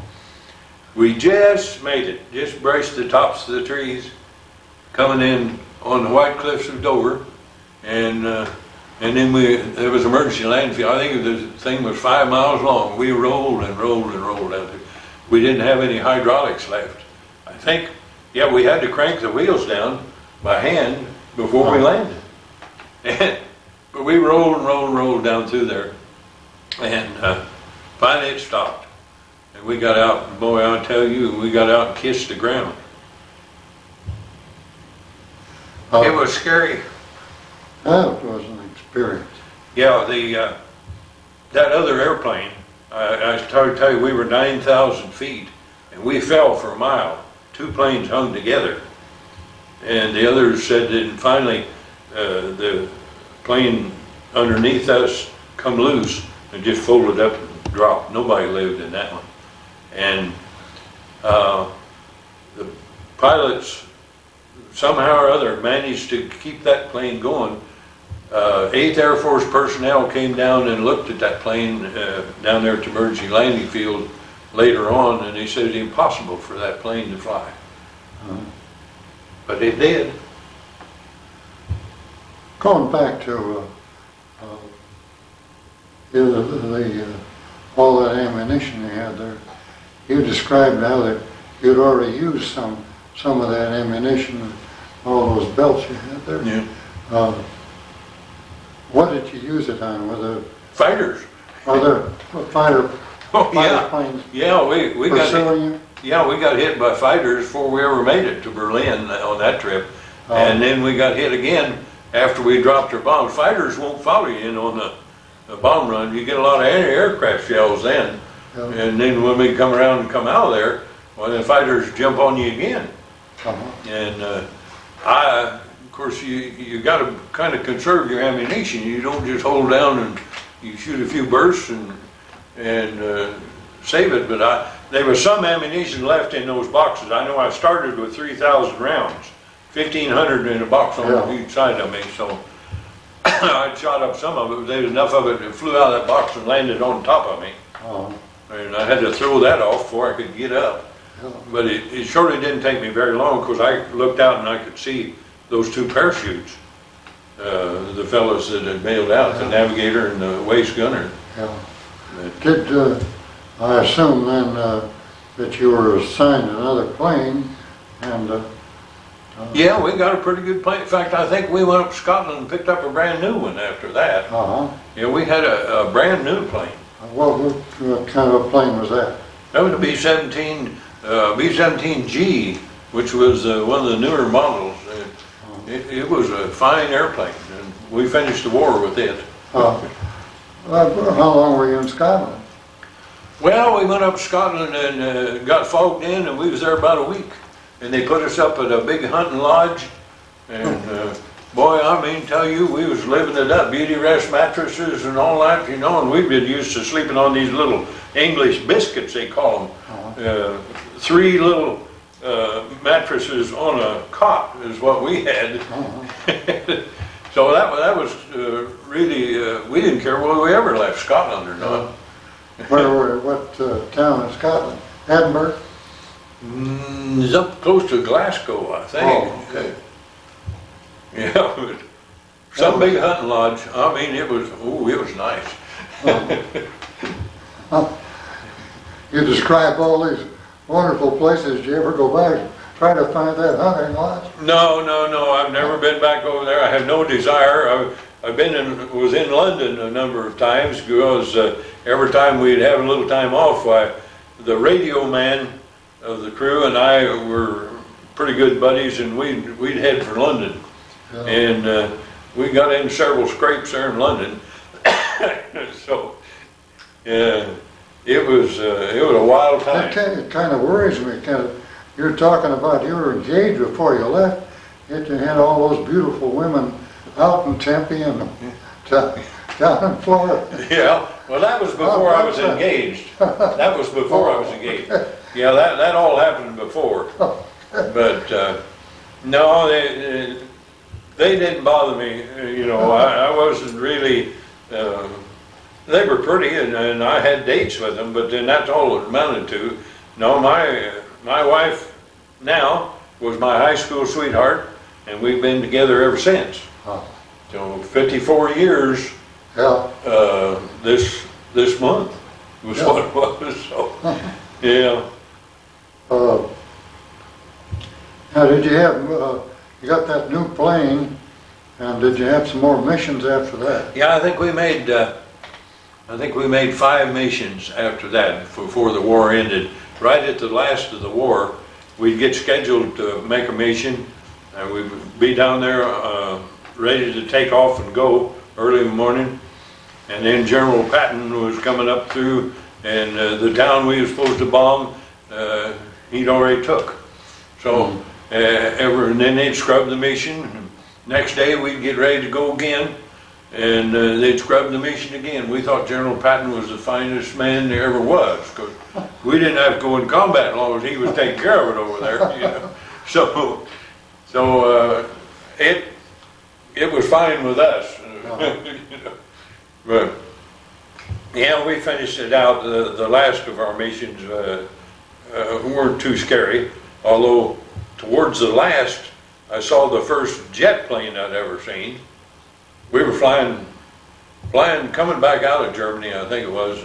B: We just made it, just braced the tops of the trees coming in on the White Cliffs of Dover, and then there was emergency landing field. I think the thing was 5 miles long. We rolled and rolled and rolled out there. We didn't have any hydraulics left. I think, yeah, we had to crank the wheels down by hand before we landed. But we rolled and rolled and rolled down through there. And finally it stopped. And we got out, and boy, I'll tell you, we got out and kissed the ground. It was scary.
A: That was an experience.
B: Yeah, that other airplane, I started to tell you, we were 9,000 feet, and we fell for a mile. 2 planes hung together. And the others said that finally the plane underneath us come loose and just folded up and dropped. Nobody lived in that one. And the pilots somehow or other managed to keep that plane going. 8th Air Force personnel came down and looked at that plane down there at the emergency landing field later on, and they said it's impossible for that plane to fly. But it did.
A: Going back to all that ammunition you had there, you described how that you'd already used some of that ammunition, all those belts you had there.
B: Yeah.
A: What did you use it on? Were there
B: Fighters.
A: fighter
B: yeah.
A: planes
B: Yeah, we got
A: pursuing you?
B: Yeah, we got hit by fighters before we ever made it to Berlin on that trip. And then we got hit again after we dropped our bombs. Fighters won't follow you in on the bomb run. You get a lot of anti-aircraft shells then. Yeah. And then when we come around and come out of there, well, the fighters jump on you again. And of course, you got to kind of conserve your ammunition. You don't just hold down and you shoot a few bursts and save it. But there was some ammunition left in those boxes. I know I started with 3,000 rounds, 1,500 in a box on each side of me. So I shot up some of it. There was enough of it that flew out of that box and landed on top of me. And I had to throw that off before I could get up. But it surely didn't take me very long, because I looked out and I could see those two parachutes. The fellows that had bailed out, the navigator and the waist gunner.
A: Yeah. Did, I assume then that you were assigned another plane and...
B: Yeah, we got a pretty good plane. In fact, I think we went up to Scotland and picked up a brand new one after that. Yeah, we had a brand new plane.
A: What kind of a plane was that?
B: That was a B-17, B-17G, which was one of the newer models. It was a fine airplane, and we finished the war with it.
A: How long were you in Scotland?
B: Well, we went up to Scotland and got fogged in, and we was there about a week. And they put us up at a big hunting lodge, and boy, I mean, tell you, we was living it up. Beauty rest mattresses and all that, you know, and we've been used to sleeping on these little English biscuits, they call them. 3 little mattresses on a cot is what we had. So that was really, we didn't care whether we ever left Scotland or not.
A: What town in Scotland? Edinburgh?
B: It's up close to Glasgow, I think.
A: Oh, okay.
B: Yeah, but some big hunting lodge. I mean, it was nice.
A: You describe all these wonderful places. Did you ever go back and try to find that hunting lodge?
B: No. I've never been back over there. I have no desire. I've was in London a number of times, because every time we'd have a little time off, the radio man of the crew and I were pretty good buddies, and we'd head for London. Yeah. And we got in several scrapes there in London. So it was a wild time.
A: It kind of worries me. You're talking about you were engaged before you left, yet you had all those beautiful women out in Tempe and down in Florida.
B: Yeah, well, that was before I was engaged. That was before I was engaged. Yeah, that all happened before. But no, they didn't bother me. You know, I wasn't really. They were pretty, and I had dates with them, but then that's all it amounted to. No, my wife now was my high school sweetheart, and we've been together ever since. So 54 years.
A: Yeah.
B: This month was what it was. So yeah.
A: Now, did you have you got that new plane, and did you have some more missions after that?
B: Yeah, I think we made 5 missions after that, before the war ended. Right at the last of the war, we'd get scheduled to make a mission, and we'd be down there ready to take off and go early in the morning. And then General Patton was coming up through, and the town we were supposed to bomb, he'd already took. So, and then they'd scrub the mission. Next day we'd get ready to go again, and they'd scrub the mission again. We thought General Patton was the finest man there ever was, because we didn't have to go in combat as long as he was taking care of it over there, you know. So it was fine with us. You know. But yeah, we finished it out. The last of our missions weren't too scary, although towards the last I saw the first jet plane I'd ever seen. We were flying, coming back out of Germany, I think it was,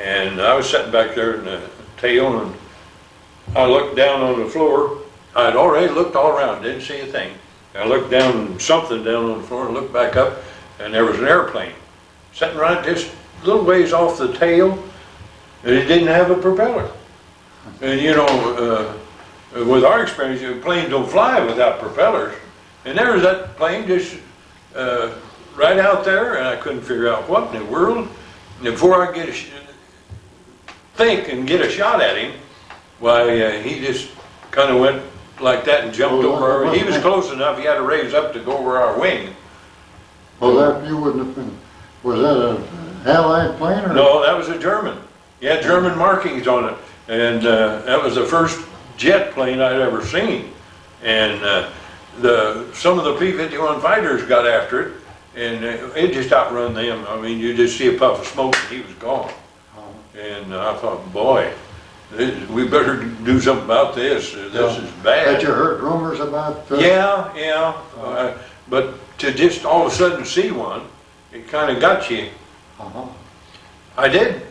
B: and I was sitting back there in the tail, and I looked down on the floor. I'd already looked all around, didn't see a thing. I looked down, something down on the floor, and looked back up, and there was an airplane sitting right just a little ways off the tail, and it didn't have a propeller. And you know, with our experience, planes don't fly without propellers. And there was that plane just right out there, and I couldn't figure out what in the world. And before I could think and get a shot at him, why, he just kind of went like that and jumped over. He was close enough, he had to raise up to go over our wing.
A: Well, that you wouldn't have been. Was that an Allied plane? Or?
B: No, that was a German. He had German markings on it. And that was the first jet plane I'd ever seen. And some of the P-51 fighters got after it, and it just outrun them. I mean, you just see a puff of smoke and he was gone. And I thought, boy, we better do something about this. This is bad.
A: Had you heard rumors about?
B: Yeah. But to just all of a sudden see one, it kind of got you.
A: Uh-huh.
B: I did.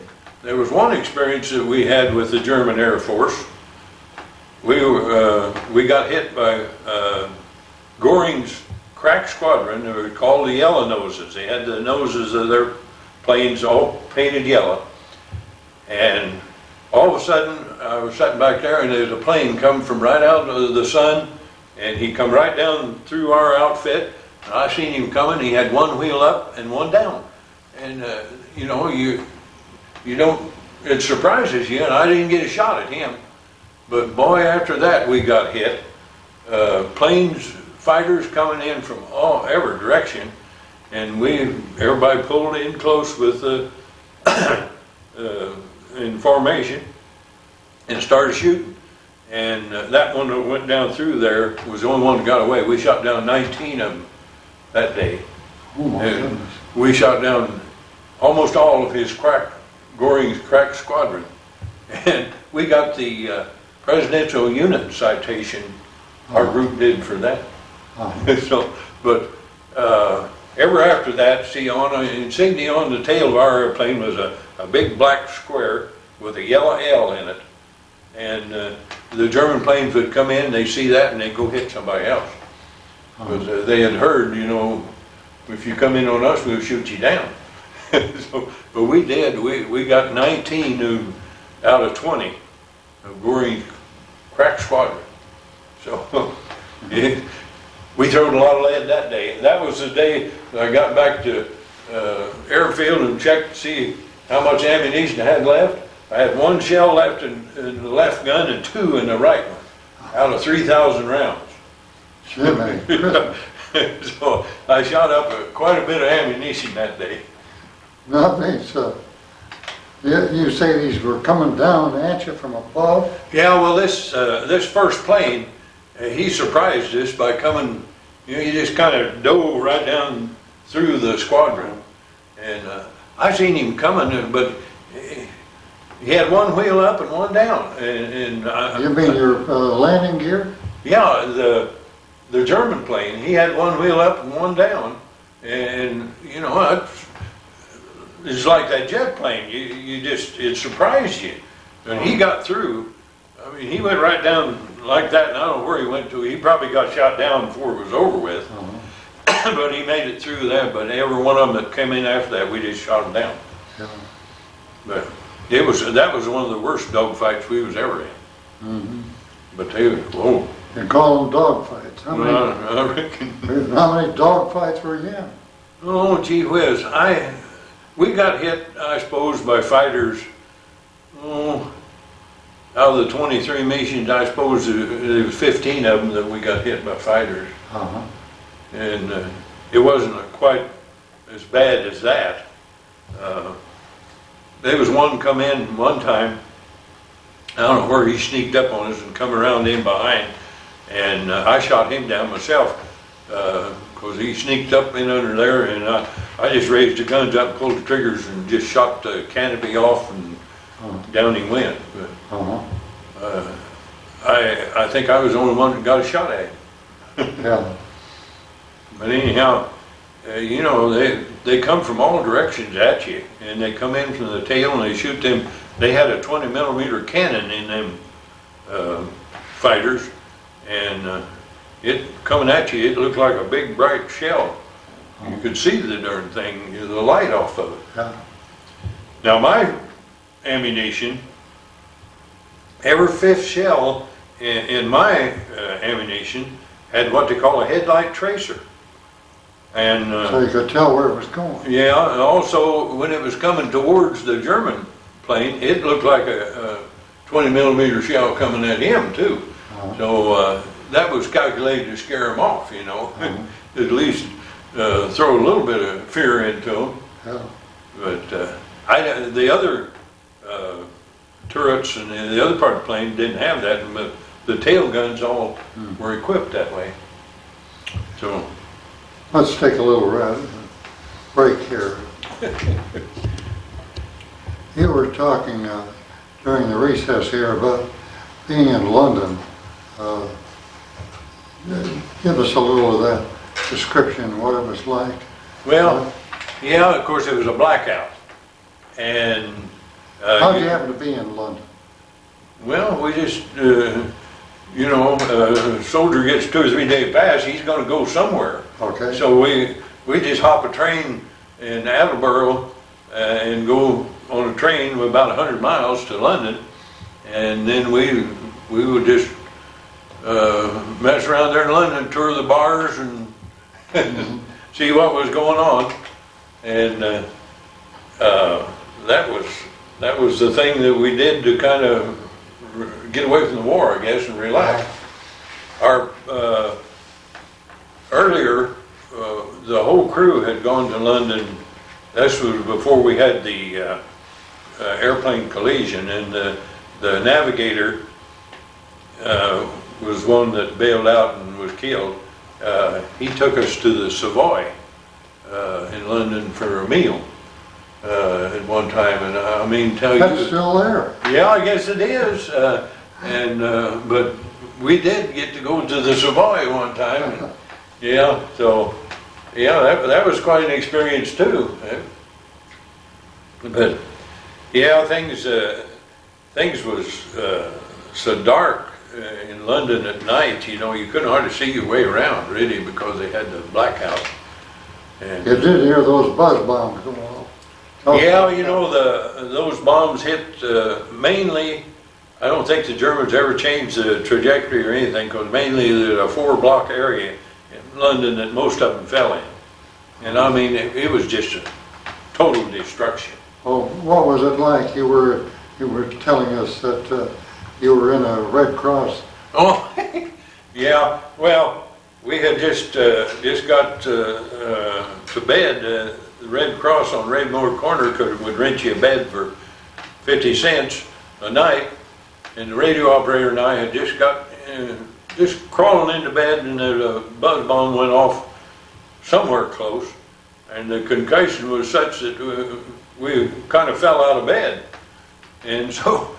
B: There was one experience that we had with the German Air Force. We got hit by Goring's crack squadron. They were called the Yellow Noses. They had the noses of their planes all painted yellow. And all of a sudden, I was sitting back there, and there's a plane come from right out of the sun, and he come right down through our outfit. And I seen him coming. He had one wheel up and one down. And you know, you don't. It surprises you. And I didn't get a shot at him. But boy, after that, we got hit. Planes, fighters coming in from every direction, and everybody pulled in close with in formation and started shooting. And that one that went down through there was the only one that got away. We shot down 19 of them that day.
A: Oh my goodness.
B: We shot down almost all of Goring's crack squadron. And we got the Presidential Unit Citation, our group did for that. So, but ever after that, see, on an insignia on the tail of our airplane was a big black square with a yellow L in it. And the German planes would come in, they see that, and they go hit somebody else. Because they had heard, you know, if you come in on us, we'll shoot you down. So, but we did. We got 19 out of 20 of Goring's crack squadron. So we throwed a lot of lead that day. That was the day that I got back to airfield and checked to see how much ammunition I had left. I had 1 shell left in the left gun and 2 in the right one, out of 3,000 rounds.
A: Jimmy.
B: So I shot up quite a bit of ammunition that day.
A: Nothing, so you say these were coming down at you from above?
B: Yeah, well, this first plane, he surprised us by coming. You know, he just kind of dove right down through the squadron, and I seen him coming, but he had 1 wheel up and 1 down.
A: You mean your landing gear?
B: Yeah, the German plane, he had 1 wheel up and 1 down, and you know, it's like that jet plane. It surprised you. And he got through. I mean, he went right down like that, and I don't know where he went to. He probably got shot down before it was over with. But he made it through that. But every one of them that came in after that, we just shot him down.
A: Yeah.
B: But that was one of the worst dogfights we was ever in. But whoa.
A: You call them dog fights. How
B: I reckon.
A: many dog fights were you in?
B: Oh, gee whiz. We got hit, I suppose, by fighters. Out of the 23 missions, I suppose there was 15 of them that we got hit by fighters. And it wasn't quite as bad as that. There was one come in one time, I don't know where he sneaked up on us and come around in behind, and I shot him down myself because he sneaked up in under there, and I just raised the guns up, pulled the triggers, and just shot the canopy off, and down he went. But I think I was the only one that got a shot at him.
A: Yeah.
B: But anyhow, you know, they come from all directions at you, and they come in from the tail and they shoot them. They had a 20mm cannon in them fighters, and it coming at you, it looked like a big bright shell. You could see the darn thing, the light off of it.
A: Yeah.
B: Now my ammunition, every 5th shell in my ammunition had what they call a headlight tracer. And
A: so you could tell where it was going.
B: yeah, and also when it was coming towards the German plane, it looked like a 20mm shell coming at him too. So that was calculated to scare him off, you know, at least throw a little bit of fear into him.
A: Yeah.
B: But the other turrets and the other part of the plane didn't have that, but the tail guns all were equipped that way. So
A: Let's take a little break here. You were talking during the recess here about being in London. Uh, Give us a little of that description, what it was like.
B: Well, yeah, of course, it was a blackout. And
A: How did you happen to be in London?
B: well, we just, you know, a soldier gets 2 or 3 day pass, he's going to go somewhere.
A: Okay.
B: So we just hop a train in Attleboro and go on a train about 100 miles to London, and then we would just mess around there in London, tour the bars and see what was going on, and that was the thing that we did to kind of get away from the war, I guess, and relax. Our earlier, the whole crew had gone to London. This was before we had the airplane collision, and the navigator was one that bailed out and was killed. He took us to the Savoy in London for a meal at one time, and I mean, tell you,
A: That's still there.
B: yeah, I guess it is. But we did get to go to the Savoy one time. And, yeah, so yeah, that was quite an experience too. But yeah, things was so dark in London at night. You know, you couldn't hardly see your way around really because they had the blackout. And,
A: You did hear those buzz bombs going off.
B: yeah, you know, those bombs hit mainly, I don't think the Germans ever changed the trajectory or anything, because mainly there's a 4-block area in London that most of them fell in. And I mean, it was just a total destruction.
A: Oh, what was it like? You were telling us that you were in a Red Cross.
B: Oh, yeah, well, we had just got to bed. The Red Cross on Redmore Corner would rent you a bed for 50 cents a night, and the radio operator and I had just got just crawling into bed, and a buzz bomb went off somewhere close, and the concussion was such that we kind of fell out of bed, and so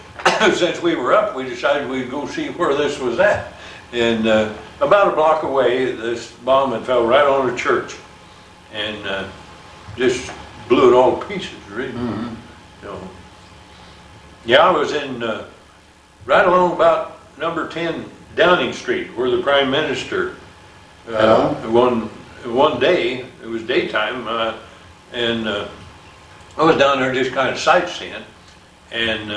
B: since we were up, we decided we'd go see where this was at, and about a block away, this bomb had fell right on a church, and just blew it all to pieces, really.
A: Mm-hmm.
B: So, yeah, I was in right along about number 10 Downing Street, where the Prime Minister one day, it was daytime, and I was down there just kind of sightseeing, and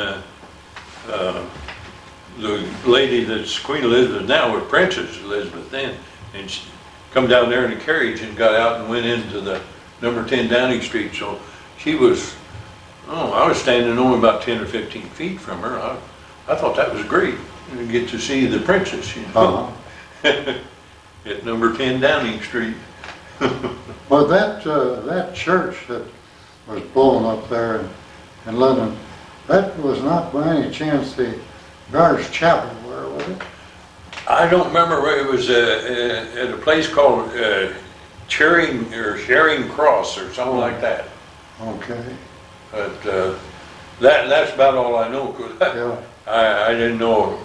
B: the lady that's Queen Elizabeth now was Princess Elizabeth then, and she come down there in a carriage and got out and went into the number 10 Downing Street. So she was, I was standing only about 10 or 15 feet from her. I thought that was great to get to see the princess, you know, at number 10 Downing Street.
A: Well, that church that was blown up there in London, that was not by any chance the Guards Chapel, where was it?
B: I don't remember where it was, at a place called Charing Cross or something like that.
A: Okay.
B: But that's about all I know, because
A: Yeah.
B: I didn't know.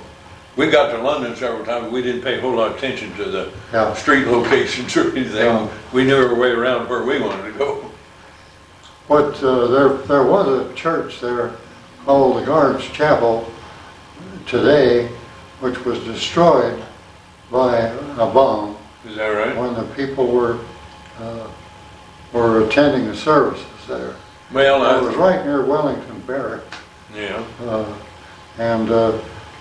B: We got to London several times. We didn't pay a whole lot of attention to the street locations or anything.
A: Yeah.
B: We knew our way around where we wanted to go.
A: But there was a church there called the Guards Chapel today, which was destroyed by a bomb
B: Is that right?
A: when the people were attending the services there.
B: Well,
A: It was right near Wellington Barracks.
B: yeah.
A: And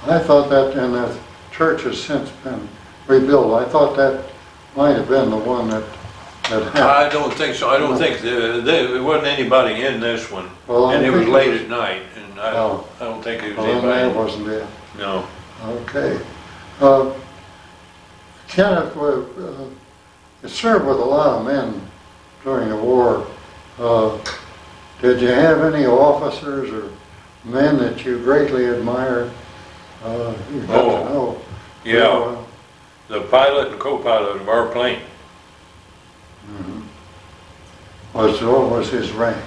A: I thought that, and the church has since been rebuilt. I thought that might have been the one that happened.
B: I don't think so. I don't think there wasn't anybody in this one,
A: Well, I
B: and it was
A: think
B: late at night, and I
A: Oh.
B: don't think it was
A: Well, then that
B: anybody.
A: wasn't it.
B: No.
A: Okay. Kenneth, you served with a lot of men during the war. Did you have any officers or men that you greatly admired? You got to know.
B: Yeah. The pilot and co-pilot of our plane.
A: What was his rank?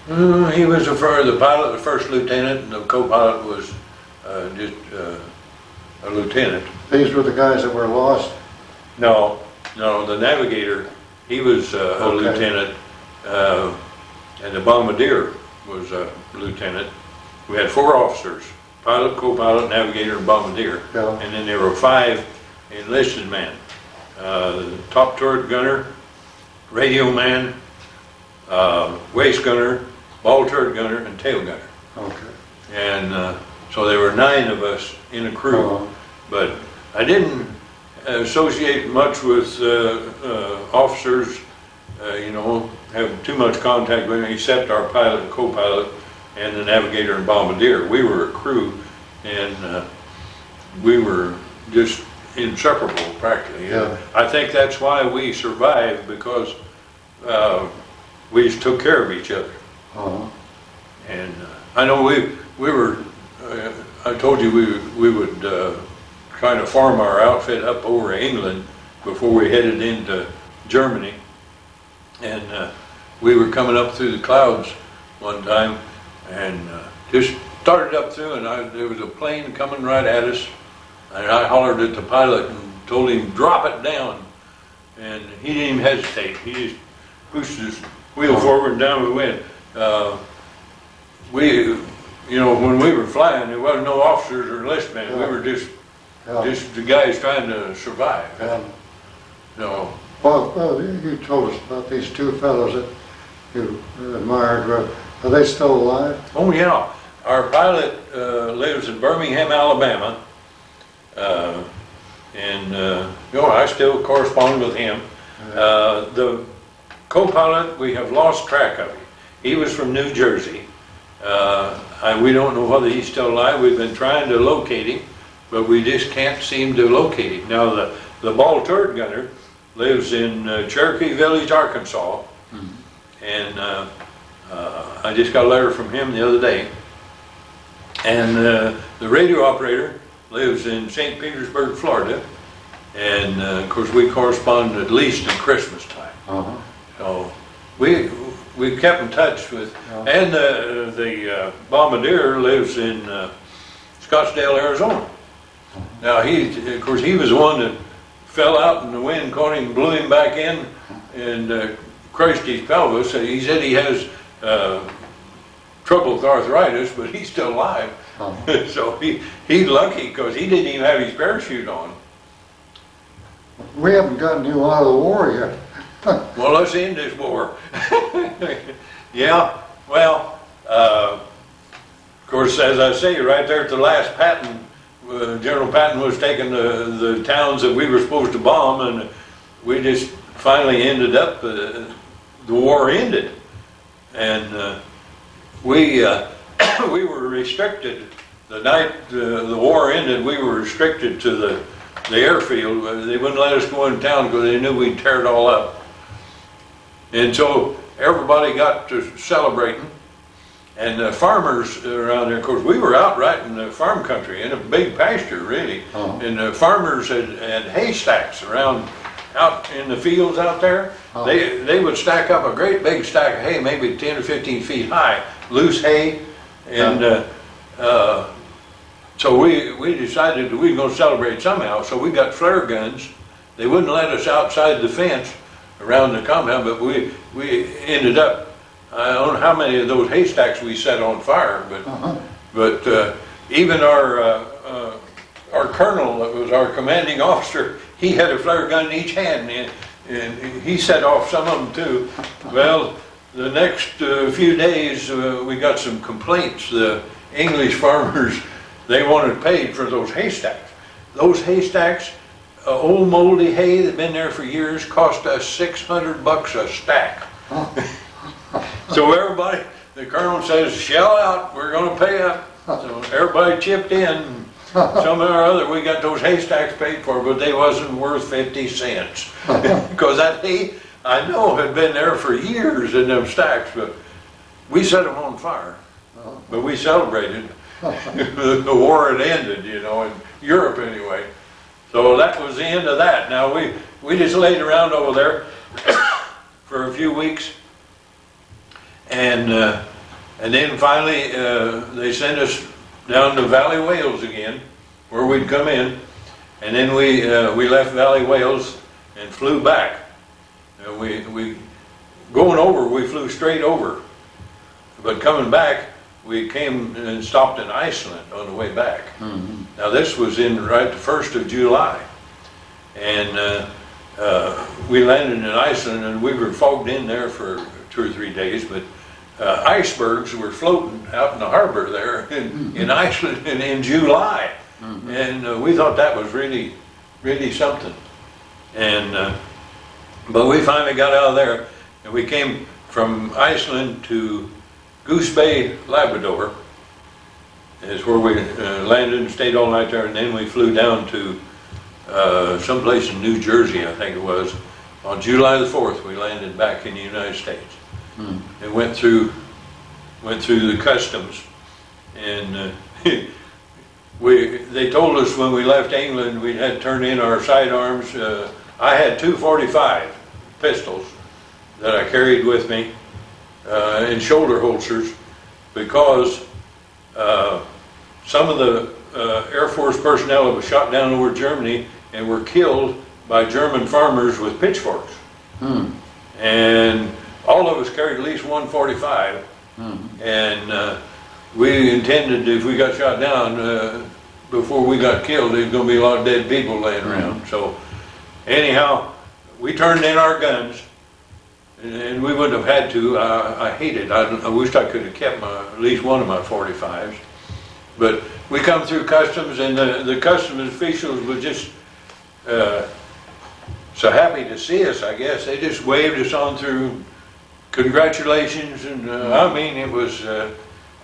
B: He was the pilot, the first lieutenant, and the co-pilot was just a lieutenant.
A: These were the guys that were lost?
B: No, the navigator, he was a
A: Okay.
B: lieutenant, and the bombardier was a lieutenant. We had 4 officers, pilot, co-pilot, navigator, and bombardier.
A: Yeah.
B: And then there were 5 enlisted men. Top turret gunner, radio man, waist gunner, ball turret gunner, and tail gunner.
A: Okay.
B: And so there were 9 of us in a crew. But I didn't associate much with officers, you know, have too much contact with them, except our pilot and co-pilot and the navigator and bombardier. We were a crew, and we were just inseparable practically.
A: Yeah.
B: I think that's why we survived, because we just took care of each other. And I know we were, I told you we would try to farm our outfit up over England before we headed into Germany. And we were coming up through the clouds one time, and just started up through, and there was a plane coming right at us, and I hollered at the pilot and told him, drop it down. And he didn't even hesitate. He just pushed his wheel forward and down we went. You know, when we were flying, there wasn't no officers or enlistment. We were just the guys trying to survive. So,
A: Well, you told us about these 2 fellows that you admired. Are they still alive?
B: oh yeah, our pilot lives in Birmingham, Alabama, and you know, I still correspond with him. The co-pilot, we have lost track of him. He was from New Jersey. We don't know whether he's still alive. We've been trying to locate him, but we just can't seem to locate him. Now the ball turret gunner lives in Cherokee Village, Arkansas, and I just got a letter from him the other day. And the radio operator lives in St. Petersburg, Florida, and of course we correspond at least at Christmas time. So we kept in touch with, and the bombardier lives in Scottsdale, Arizona. Now of course he was the one that fell out and the wind caught him, blew him back in, and crushed his pelvis. He said he has trouble with arthritis, but he's still alive. So he's lucky, because he didn't even have his parachute on.
A: We haven't gotten you out of the war yet.
B: Well, let's end this war. Yeah, well, of course, as I say, right there at the last Patton, General Patton was taking the towns that we were supposed to bomb, and we just finally ended up, the war ended. And we were restricted. The night the war ended, we were restricted to the airfield. They wouldn't let us go in town because they knew we'd tear it all up. And so everybody got to celebrating. And the farmers around there, of course, we were out right in the farm country, in a big pasture, really. And the farmers had haystacks around, out in the fields out there. They would stack up a great big stack of hay, maybe 10 or 15 feet high, loose hay. And so we decided that we were going to celebrate somehow. So we got flare guns. They wouldn't let us outside the fence around the compound, but we ended up, I don't know how many of those haystacks we set on fire, but even our colonel, that was our commanding officer, he had a flare gun in each hand, and he set off some of them too. Well, the next few days we got some complaints. The English farmers, they wanted paid for those haystacks. Those haystacks, old moldy hay that had been there for years, cost us $600 a stack. So everybody, the colonel says, shell out, we're going to pay up. So everybody chipped in. Somehow or other we got those haystacks paid for, but they wasn't worth 50 cents. Because that hay, I know, had been there for years in them stacks, but we set them on fire. But we celebrated. The war had ended, you know, in Europe anyway. So that was the end of that. Now we just laid around over there for a few weeks, and And then finally, they sent us down to Valley Wales again, where we'd come in. And then we left Valley Wales and flew back. And going over, we flew straight over. But coming back, we came and stopped in Iceland on the way back.
A: Mm-hmm.
B: Now this was in right the 1st of July. And we landed in Iceland, and we were fogged in there for 2 or 3 days, but icebergs were floating out in the harbor there in Iceland in July. Mm-hmm. And we thought that was really, really something. And but we finally got out of there, and we came from Iceland to Goose Bay, Labrador, is where we landed and stayed all night there, and then we flew down to someplace in New Jersey, I think it was. On July the 4th, we landed back in the United States. Mm. And went through the customs, and they told us when we left England we had to turn in our sidearms. I had 2 .45 pistols that I carried with me in shoulder holsters, because some of the Air Force personnel was shot down over Germany and were killed by German farmers with pitchforks. Hmm. And all of us carried at least 1 .45. Hmm. And we intended, if we got shot down before we got killed, there's going to be a lot of dead people laying around. So anyhow, we turned in our guns, and we wouldn't have had to. I hate it. I wished I could have kept at least one of my .45s. But we come through customs, and the customs officials were just so happy to see us, I guess. They just waved us on through. Congratulations, and I mean, it was.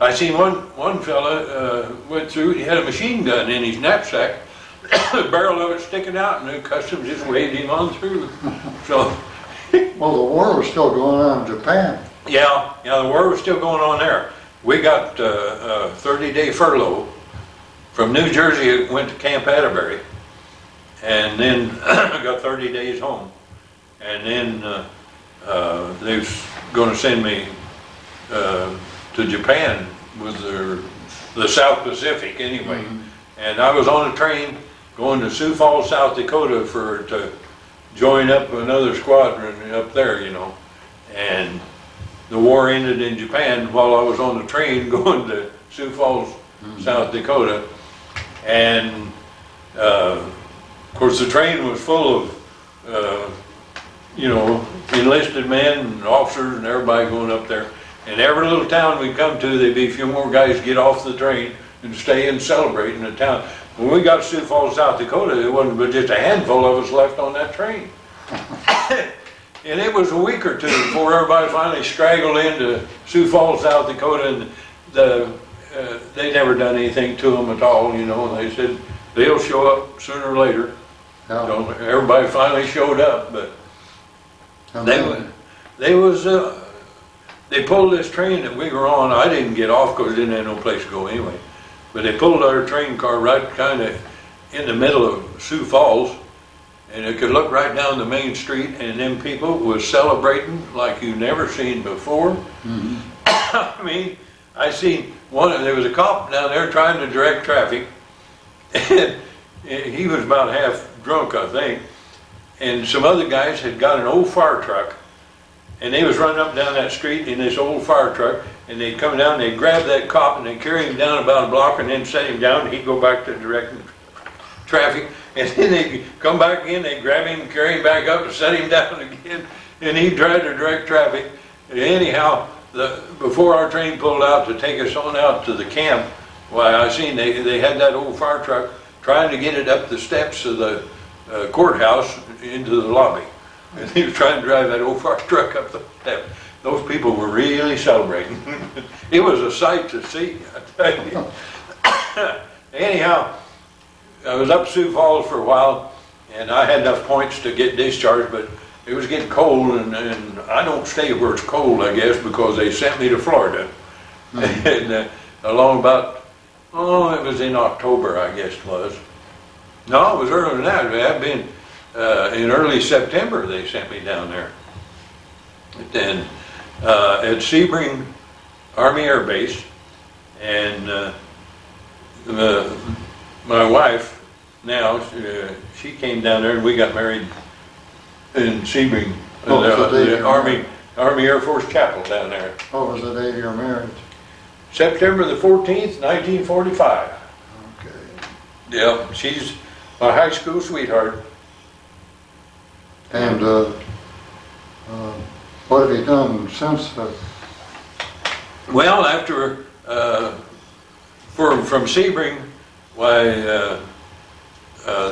B: I seen one fella went through. He had a machine gun in his knapsack, the barrel of it sticking out, and the customs just waved him on through. So.
A: Well, the war was still going on in Japan.
B: Yeah, the war was still going on there. We got a 30-day furlough from New Jersey. Went to Camp Atterbury, and then got 30 days home, and then they was going to send me to Japan with the South Pacific anyway. Mm-hmm. And I was on a train going to Sioux Falls, South Dakota to join up another squadron up there, you know. And the war ended in Japan while I was on the train going to Sioux Falls, mm-hmm. South Dakota. And of course the train was full of you know, enlisted men and officers and everybody going up there. And every little town we come to, there'd be a few more guys get off the train and stay and celebrate in the town. When we got to Sioux Falls, South Dakota, there wasn't but just a handful of us left on that train. And it was a week or two before everybody finally straggled into Sioux Falls, South Dakota, and they never done anything to them at all, you know. And they said they'll show up sooner or later. Yeah. So everybody finally showed up, but they pulled this train that we were on. I didn't get off because I didn't have no place to go anyway. But they pulled our train car right kind of in the middle of Sioux Falls, and it could look right down the main street, and them people was celebrating like you never seen before. Mm-hmm. I mean, I seen there was a cop down there trying to direct traffic, and he was about half drunk, I think. And some other guys had got an old fire truck, and they was running up and down that street in this old fire truck, and they'd come down, they'd grab that cop, and they'd carry him down about a block, and then set him down, and he'd go back to directing traffic, and then they'd come back again, they'd grab him, and carry him back up, and set him down again, and he'd try to direct traffic. And anyhow, before our train pulled out to take us on out to the camp, why, I seen they had that old fire truck trying to get it up the steps of the courthouse into the lobby. And he was trying to drive that old fire truck up the steps. Those people were really celebrating. It was a sight to see, I tell you. Anyhow, I was up Sioux Falls for a while, and I had enough points to get discharged, but it was getting cold, and I don't stay where it's cold, I guess, because they sent me to Florida. Mm-hmm. And along about, it was in October, I guess it was. No, it was earlier than that. It had been in early September they sent me down there. And at Sebring Army Air Base, and my wife now, she came down there and we got married in Sebring, the Army Air Force Chapel down there.
A: What was the date of your marriage?
B: September the 14th, 1945.
A: Okay.
B: Yeah, she's my high school sweetheart.
A: And what have you done since?
B: Well, after from Sebring, why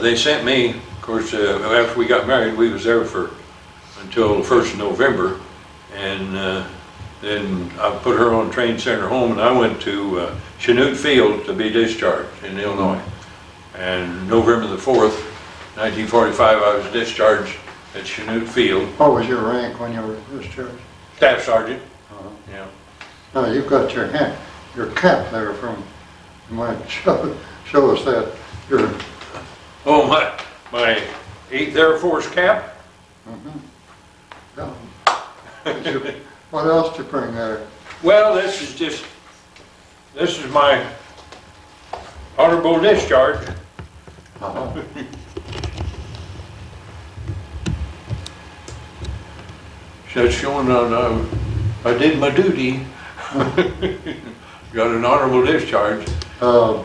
B: they sent me. Of course, after we got married, we was there until the 1st of November, and then I put her on train, sent her home, and I went to Chanute Field to be discharged in Illinois. And November the 4th, 1945, I was discharged at Chanute Field.
A: What was your rank when you were discharged?
B: Staff sergeant. Yeah.
A: Now you've got your cap there from. You might show us that your.
B: Oh, my 8th Air Force cap.
A: Yeah. What else did you bring there?
B: Well, this is my honorable discharge. That's showing that I did my duty. Got an honorable discharge.
A: How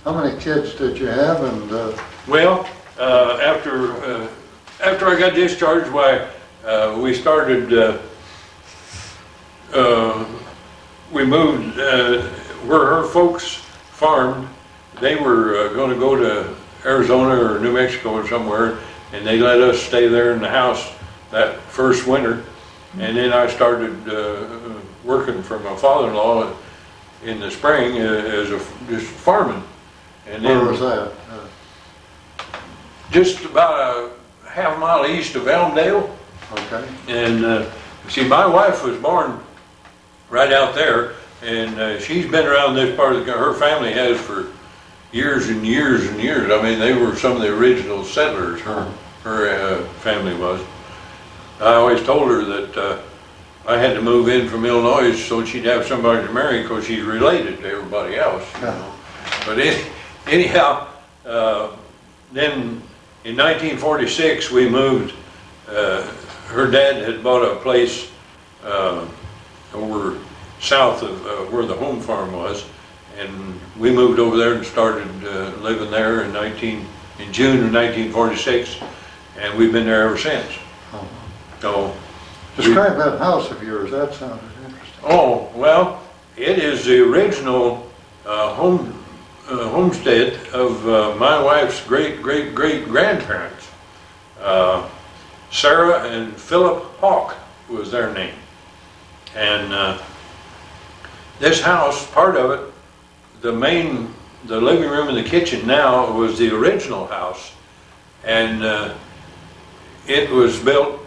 A: many kids did you have? And
B: well, after I got discharged, why we started. We moved where her folks farmed. They were going to go to Arizona or New Mexico or somewhere, and they let us stay there in the house that first winter. And then I started working for my father-in-law in the spring as just farming. And then
A: where was that?
B: Just about a half mile east of Elmdale.
A: Okay.
B: And see, my wife was born right out there, and she's been around this part of her family has for years and years and years. I mean, they were some of the original settlers, her family was. I always told her that I had to move in from Illinois so she'd have somebody to marry because she's related to everybody else, you know. But anyhow, then in 1946 we moved. Her dad had bought a place over south of where the home farm was, and we moved over there and started living there in June of 1946, and we've been there ever since. So,
A: describe that house of yours. That sounded interesting.
B: Oh, well, it is the original homestead of my wife's great-great-great-grandparents. Sarah and Philip Hawk was their name. And this house, part of it, the living room and the kitchen now was the original house. And it was built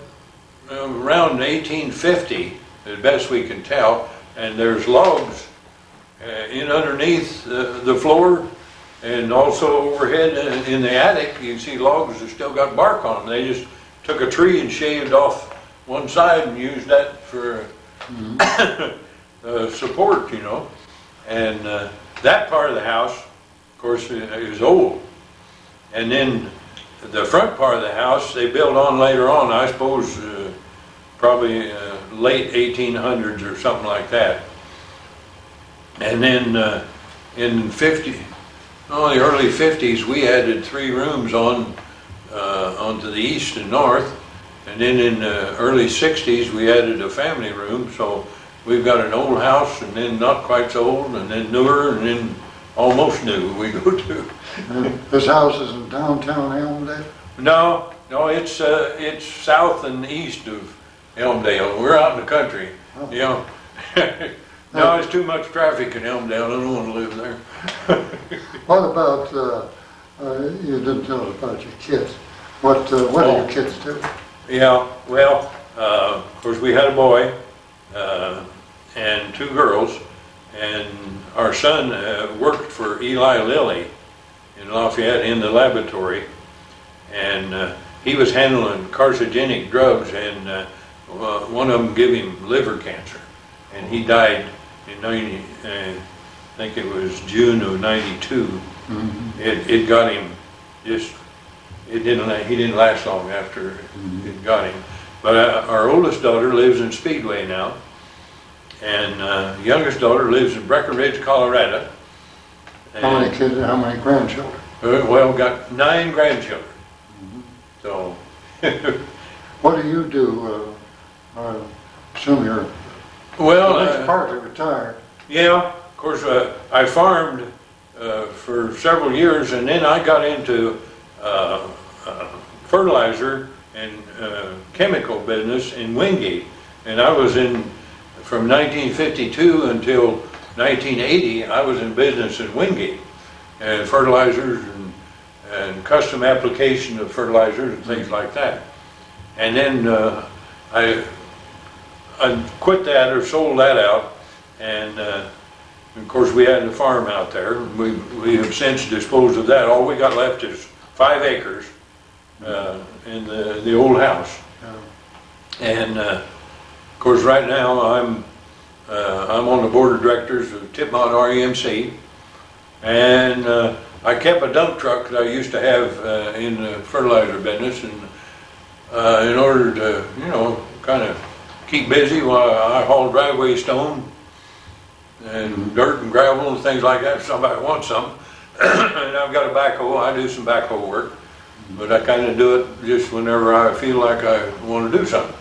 B: around 1850, as best we can tell, and there's logs in underneath the floor, and also overhead in the attic. You can see logs that still got bark on them. They just took a tree and shaved off one side and used that for support, you know. And that part of the house, of course, is old. And then the front part of the house they built on later on, I suppose probably late 1800s or something like that. And then in the early 50s we added 3 rooms onto the east and north. And then in the early 60s we added a family room, so we've got an old house and then not quite so old and then newer and then almost new we go to.
A: This house is in downtown Elmdale?
B: No, it's south and east of Elmdale. We're out in the country, you know. No, there's too much traffic in Elmdale. I don't want to live there.
A: What about, you didn't tell us about your kids. What do your kids do?
B: Yeah, well, of course we had a boy and 2 girls, and our son worked for Eli Lilly in Lafayette in the laboratory, and he was handling carcinogenic drugs, and one of them gave him liver cancer. and he died in I think it was June of '92.
A: Mhm.
B: It got him just, he didn't last long after it got him. But our oldest daughter lives in Speedway now, and youngest daughter lives in Breckenridge, Colorado.
A: How many kids, how many grandchildren?
B: Well, got 9 grandchildren. So,
A: What do you do? I assume you're
B: well,
A: partly retired.
B: yeah, of course, I farmed for several years, and then I got into fertilizer and chemical business in Wingate. And I was in, from 1952 until 1980, I was in business in Wingate, and fertilizers and custom application of fertilizers and things like that. And then I quit that or sold that out, and of course we had a farm out there. We have since disposed of that. All we got left is 5 acres in the old house. And of course right now I'm on the board of directors of Tipmont REMC, and I kept a dump truck that I used to have in the fertilizer business, and in order to, you know, kind of keep busy while I haul driveway stone and dirt and gravel and things like that if somebody wants some. And I've got a backhoe, I do some backhoe work, but I kind of do it just whenever I feel like I want to do something.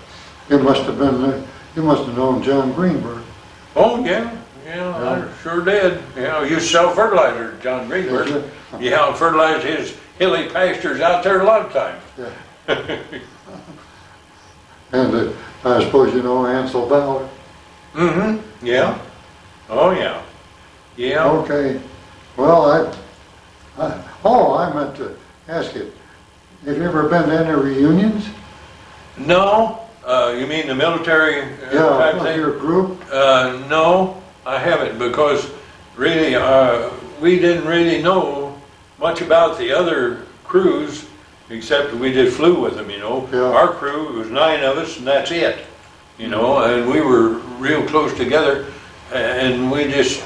A: You must have been, you must have known John Greenberg.
B: Oh, yeah, I sure did. I used to sell fertilizer to John Greenberg.
A: Did you?
B: Yeah, I fertilized his hilly pastures out there a lot of times.
A: Yeah. And I suppose you know Ansel Ballard.
B: Mm-hmm, yeah. Oh, yeah. Yeah.
A: Okay. Well, I meant to ask you, have you ever been to any reunions?
B: No, you mean the military type
A: Yeah,
B: thing?
A: your group?
B: No, I haven't, because really, we didn't really know much about the other crews, except we just flew with them, you know.
A: Yeah.
B: Our crew, it was 9 of us, and that's it, you know, and we were real close together, and we just,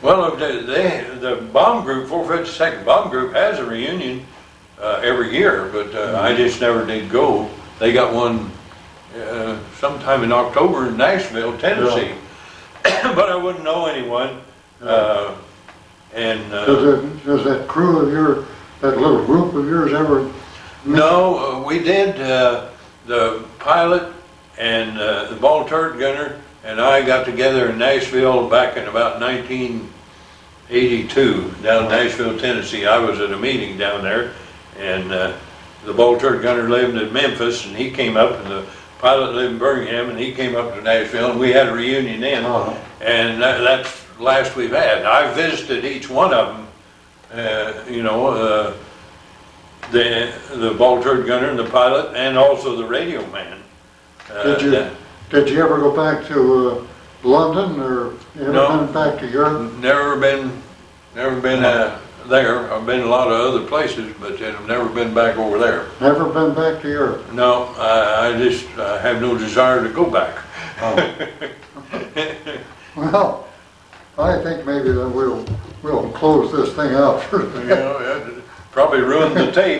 B: well, the bomb group, 452nd Bomb Group, has a reunion every year, but I just never did go. They got one sometime in October in Nashville, Tennessee, but I wouldn't know anyone.
A: Does that crew of yours, that little group of yours ever meet?
B: No, we did, the pilot and the ball turret gunner and I got together in Nashville back in about 1982, down in Nashville, Tennessee. I was at a meeting down there, and the ball turret gunner lived in Memphis, and he came up, and the pilot lived in Birmingham, and he came up to Nashville, and we had a reunion then, and that's the last we've had. I visited each one of them, you know, the ball turret gunner and the pilot, and also the radio man.
A: Did you ever go back to London, or ever been back to Europe?
B: Never been there. I've been a lot of other places, but I've never been back over there.
A: Never been back to Europe?
B: No, I just have no desire to go back.
A: Well, I think maybe that we'll close this thing out for today.
B: You know, probably ruined the tape.